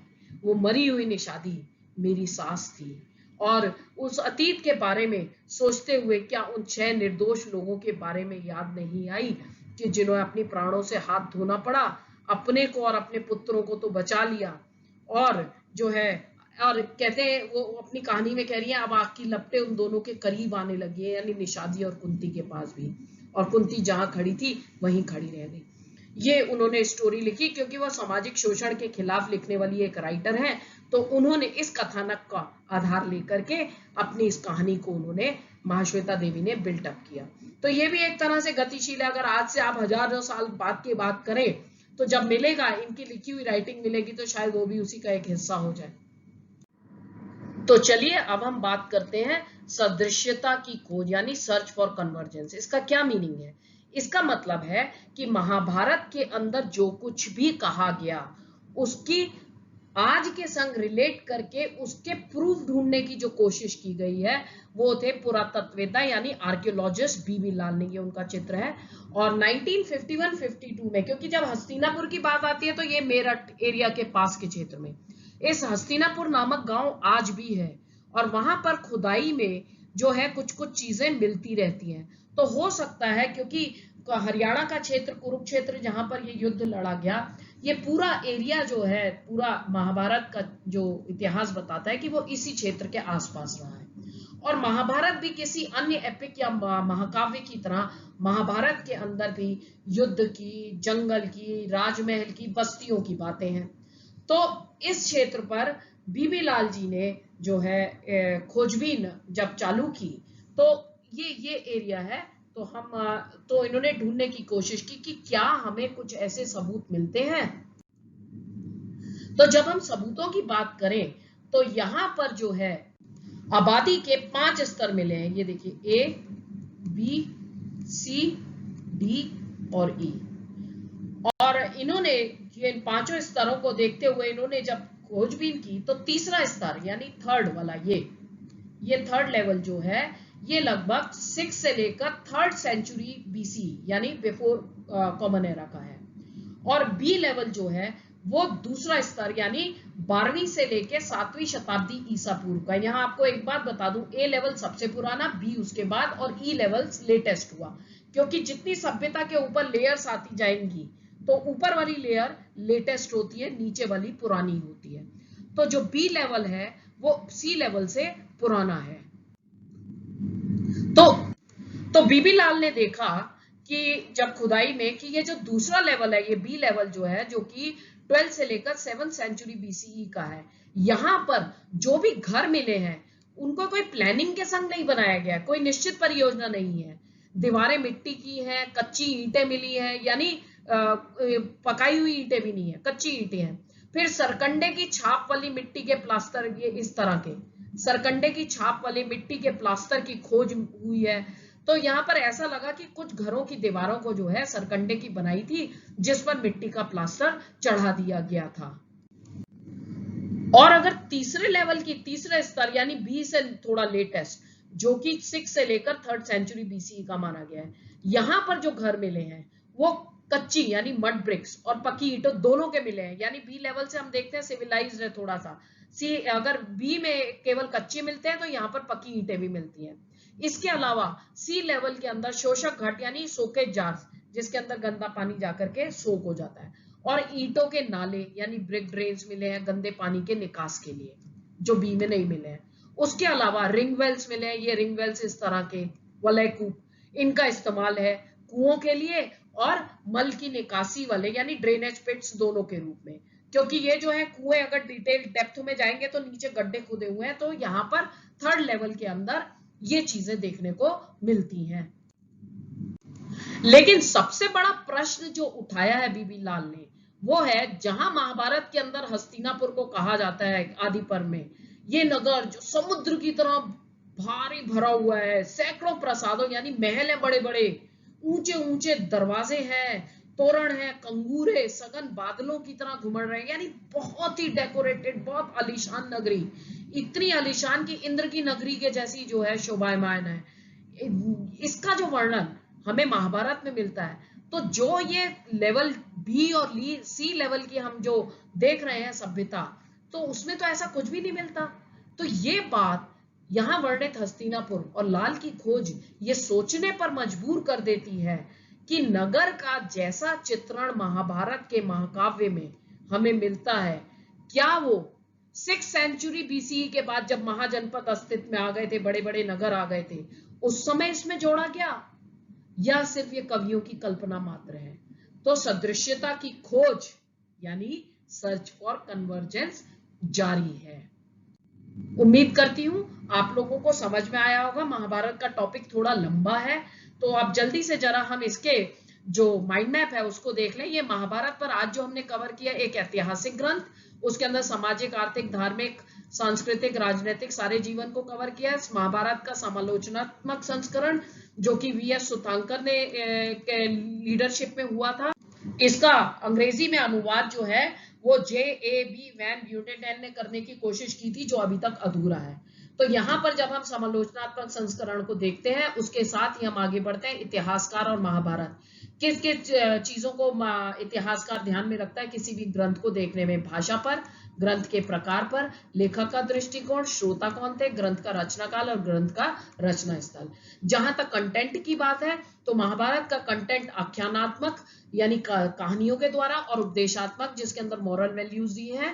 वो मरी हुई निषादी मेरी सास थी। और उस अतीत के बारे में सोचते हुए क्या उन 6 निर्दोष लोगों के बारे में याद नहीं आई कि जिन्होंने अपनी प्राणों से हाथ धोना पड़ा, अपने को और अपने पुत्रों को तो बचा लिया, और जो है, और कहते हैं, वो अपनी कहानी में कह रही है, अब आग की लपटें उन दोनों के करीब आने लगी है, यानी निषादी और कुंती के पास भी, और कुंती जहां खड़ी थी वहीं खड़ी रह गई। ये उन्होंने स्टोरी लिखी क्योंकि वह सामाजिक शोषण के खिलाफ लिखने वाली एक राइटर है, तो उन्होंने इस कथानक का आधार लेकर के अपनी इस कहानी को उन्होंने, महाश्वेता देवी ने बिल्टअप किया। तो ये भी एक तरह से गतिशील है। अगर आज से आप हजारों साल बाद की बात करें, तो जब मिलेगा, इनकी लिखी हुई राइटिंग मिलेगी, तो शायद वो भी उसी का एक हिस्सा हो जाए। तो चलिए अब हम बात करते हैं सदृश्यता की खोज, यानी सर्च फॉर कन्वर्जेंस। इसका क्या मीनिंग है? इसका मतलब है कि महाभारत के अंदर जो कुछ भी कहा गया, उसकी आज के संग रिलेट करके उसके प्रूफ ढूंढने की जो कोशिश की गई है, वो थे पुरातत्ववेत्ता यानी आर्कियोलॉजिस्ट बीबी लाल ने। ये उनका चित्र है। और 1951-52 में, क्योंकि जब हस्तिनापुर की बात आती है तो ये मेरठ एरिया के पास के क्षेत्र में इस हस्तिनापुर नामक गांव आज भी है, और वहां पर खुदाई में जो है कुछ कुछ चीजें मिलती रहती हैं। तो हो सकता है, क्योंकि हरियाणा का क्षेत्र, कुरुक्षेत्र, जहां पर ये युद्ध लड़ा गया, ये पूरा एरिया जो है, पूरा महाभारत का जो इतिहास बताता है कि वो इसी क्षेत्र के आसपास रहा है। और महाभारत भी किसी अन्य एपिक या महाकाव्य की तरह, महाभारत के अंदर भी युद्ध की, जंगल की, राजमहल की, बस्तियों की बातें हैं। तो इस क्षेत्र पर बीबी लाल जी ने जो है खोजबीन जब चालू की, तो ये एरिया है। तो तो इन्होंने ढूंढने की कोशिश की कि क्या हमें कुछ ऐसे सबूत मिलते हैं। तो जब हम सबूतों की बात करें, तो यहां पर जो है आबादी के 5 स्तर मिले हैं। ये देखिए, ए, बी, सी, डी और ई। और इन्होंने इन 5 स्तरों को देखते हुए इन्होंने जब खोजबीन की, तो तीसरा स्तर यानी थर्ड वाला, ये थर्ड लेवल जो है, ये लगभग 6 से लेकर 3rd सेंचुरी बीसी यानी बिफोर कॉमन एरा का है। और बी लेवल जो है वो दूसरा स्तर यानी 12वीं से लेकर 7वीं शताब्दी ईसा पूर्व का। यहाँ आपको एक बात बता दूं, ए लेवल सबसे पुराना, बी उसके बाद, और ई लेवल लेटेस्ट हुआ, क्योंकि जितनी सभ्यता के ऊपर लेयर्स आती जाएंगी, तो ऊपर वाली लेयर लेटेस्ट होती है, नीचे वाली पुरानी होती है। तो जो बी लेवल है वो सी लेवल से पुराना है। तो बीबी लाल ने देखा कि जब खुदाई में, कि ये जो दूसरा लेवल है, ये बी लेवल जो है, जो कि 12 से लेकर 7th सेंचुरी बीसीई का है, यहाँ पर जो भी घर मिले हैं उनको कोई प्लानिंग के संग नहीं बनाया गया, कोई निश्चित परियोजना नहीं है। दीवारें मिट्टी की हैं, कच्ची ईंटें मिली हैं, यानी पकाई हुई ईंटें भी नहीं है, कच्ची ईंटें हैं। फिर सरकंडे की छाप वाली मिट्टी के प्लास्टर, ये इस तरह के सरकंडे की छाप वाली मिट्टी के प्लास्टर की खोज हुई है। तो यहाँ पर ऐसा लगा कि कुछ घरों की दीवारों को जो है सरकंडे की बनाई थी, जिस पर मिट्टी का प्लास्टर चढ़ा दिया गया था। और अगर तीसरे लेवल की, तीसरे स्तर यानी बी से थोड़ा लेटेस्ट, जो कि 6 से लेकर 3rd सेंचुरी बीसीई का माना गया है, यहां पर जो घर मिले हैं वो कच्ची यानी मड ब्रिक्स और पक्की ईंटों दोनों के मिले हैं। यानी बी लेवल से हम देखते हैं सिविलाइज्ड है थोड़ा सा, सी अगर बी में केवल कच्ची मिलते हैं तो यहाँ पर पक्की ईंटें भी मिलती हैं। इसके अलावा सी लेवल के अंदर शोषक घट यानी सोकेज जार्स, जिसके अंदर गंदा पानी जाकर के सोक हो जाता है, और ईंटों के नाले यानी ब्रिक ड्रेन्स मिले हैं गंदे पानी के निकास के लिए, जो बी में नहीं मिले हैं। उसके अलावा रिंग वेल्स मिले हैं, ये रिंग वेल्स इस तरह के वलय कूप, इनका इस्तेमाल है कुओं के लिए और मल की निकासी वाले यानी ड्रेनेज पिट्स दोनों के रूप में, क्योंकि ये जो है कुएं अगर डिटेल डेप्थ में जाएंगे तो नीचे गड्ढे खुदे हुए हैं, तो यहाँ पर 3rd लेवल के अंदर ये चीजें देखने को मिलती हैं। लेकिन सबसे बड़ा प्रश्न जो उठाया है बीबी लाल ने, वो है जहां महाभारत के अंदर हस्तिनापुर को कहा जाता है आदि पर्व में, ये नगर जो समुद्र की तरह भारी भरा हुआ है, सैकड़ों प्रासादों यानी महल है बड़े बड़े, ऊंचे ऊंचे दरवाजे हैं, तोरण है, कंगूरे सघन बादलों की तरह घुमड़ रहे हैं, यानी बहुत ही डेकोरेटेड, बहुत आलीशान नगरी, इतनी आलीशान की इंद्र की नगरी के जैसी जो है शोभायमान है। इसका जो वर्णन हमें महाभारत में मिलता है, तो जो ये लेवल बी और सी लेवल की हम जो देख रहे हैं सभ्यता, तो उसमें तो ऐसा कुछ भी नहीं मिलता। तो ये बात यहाँ वर्णित हस्तिनापुर और लाल की खोज ये सोचने पर मजबूर कर देती है कि नगर का जैसा चित्रण महाभारत के महाकाव्य में हमें मिलता है, क्या वो 6th सेंचुरी बीसीई के बाद जब महाजनपद अस्तित्व में आ गए थे, बड़े बड़े नगर आ गए थे, उस समय इसमें जोड़ा गया, या सिर्फ ये कवियों की कल्पना मात्र है। तो सदृश्यता की खोज यानी सर्च फॉर कन्वर्जेंस जारी है। उम्मीद करती हूं आप लोगों को समझ में आया होगा। महाभारत का टॉपिक थोड़ा लंबा है, तो अब जल्दी से जरा हम इसके जो माइंड मैप है उसको देख लें। ये महाभारत पर आज जो हमने कवर किया एक ऐतिहासिक ग्रंथ, उसके अंदर सामाजिक, आर्थिक, धार्मिक, सांस्कृतिक, राजनीतिक सारे जीवन को कवर किया है। महाभारत का समालोचनात्मक संस्करण जो कि वीएस सुतांकर ने के लीडरशिप में हुआ था, इसका अंग्रेजी में अनुवाद जो है वो JAB वैन ब्यूटेन ने करने की कोशिश की थी, जो अभी तक अधूरा है। तो यहाँ पर जब हम समालोचनात्मक संस्करण को देखते हैं, उसके साथ ही हम आगे बढ़ते हैं इतिहासकार और महाभारत। किस किस चीजों को इतिहासकार ध्यान में रखता है किसी भी ग्रंथ को देखने में? भाषा पर, ग्रंथ के प्रकार पर, लेखक का दृष्टिकोण, श्रोता कौन थे, ग्रंथ का रचनाकाल और ग्रंथ का रचना स्थल। जहां तक कंटेंट की बात है तो महाभारत का कंटेंट आख्यानात्मक यानी कहानियों के द्वारा, और उपदेशात्मक जिसके अंदर मॉरल वैल्यूज दी हैं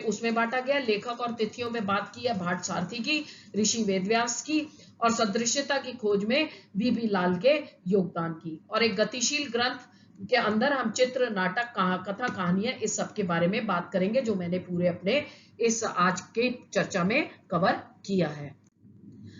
उसमें बांटा गया। लेखक और तिथियों में बात की है भाट सारथी की, ऋषि वेदव्यास की, और सदृश्यता की खोज में बीबी लाल के योगदान की। और एक गतिशील ग्रंथ के अंदर हम चित्र, नाटक, कथा, कहानियां, इस सब के बारे में बात करेंगे, जो मैंने पूरे अपने इस आज के चर्चा में कवर किया है।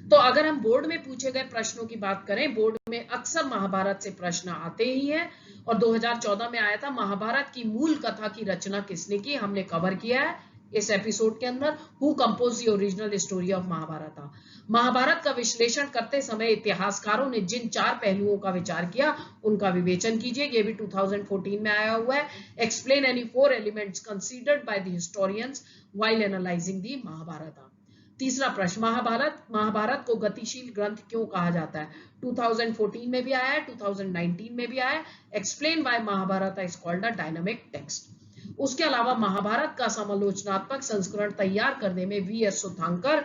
तो अगर हम बोर्ड में पूछे गए प्रश्नों की बात करें, बोर्ड में अक्सर महाभारत से प्रश्न आते ही हैं, और 2014 में आया था महाभारत की मूल कथा की रचना किसने की, हमने कवर किया है इस एपिसोड के अंदर। Who compose the original story of Mahabharata. Mahabharata का विश्लेषण करते समय इतिहासकारों ने जिन 4 पहलुओं का विचार किया उनका विवेचन कीजिए। ये भी 2014 में आया हुआ है। Explain any 4 elements considered by the historians while analysing the Mahabharata. तीसरा प्रश्न, महाभारत को गतिशील ग्रंथ क्यों कहा जाता है? 2014 में भी आया है, 2019 में भी आया है। Explain why Mahabharata is called a dynamic text. उसके अलावा महाभारत का समालोचनात्मक संस्करण तैयार करने में वीएस सुतांकर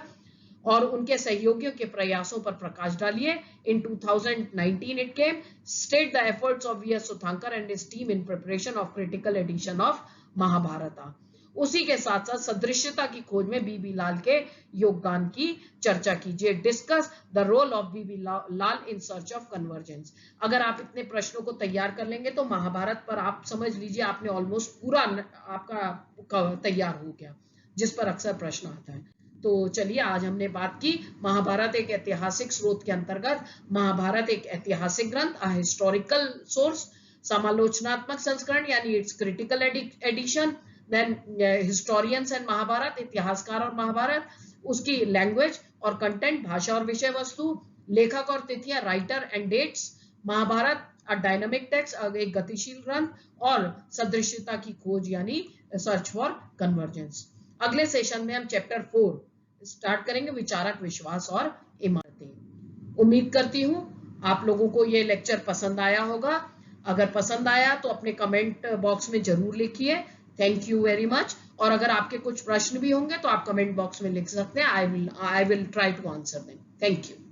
और उनके सहयोगियों के प्रयासों पर प्रकाश डालिए। इन 2019 it came, state the efforts of V.S. Sudhankar and his team in preparation of critical edition of Mahabharat. उसी के साथ साथ सदृश्यता की खोज में बीबी लाल के योगदान की चर्चा कीजिए। Discuss the role of B B Lal in search of convergence. अगर आप इतने प्रश्नों को तैयार कर लेंगे तो महाभारत पर आप समझ लीजिए आपने ऑलमोस्ट पूरा आपका तैयार हो गया, जिस पर अक्सर प्रश्न आता है। तो चलिए, आज हमने बात की महाभारत एक ऐतिहासिक स्रोत के अंतर्गत, महाभारत एक ऐतिहासिक ग्रंथ, अ हिस्टोरिकल सोर्स, समालोचनात्मक संस्करण यानी it's critical edition, then historians and Mahabharata, इतिहासकार और महाभारत, उसकी लैंग्वेज और कंटेंट, भाषा और विषय वस्तु, लेखक और तिथियां, writer and dates, Mahabharata a dynamic text, एक गतिशील ग्रंथ, और सदृश्यता की खोज यानी सर्च फॉर कन्वर्जेंस। अगले सेशन में हम चैप्टर 4 स्टार्ट करेंगे, विचारक, विश्वास और इमारतें। उम्मीद करती हूँ आप लोगों को ये लेक्चर पसंद आया होगा। अगर पसंद आया तो अपने कमेंट बॉक्स में जरूर लिखिए। Thank you very much. और अगर आपके कुछ प्रश्न भी होंगे तो आप कमेंट बॉक्स में लिख सकते हैं। I will try to answer them. Thank you.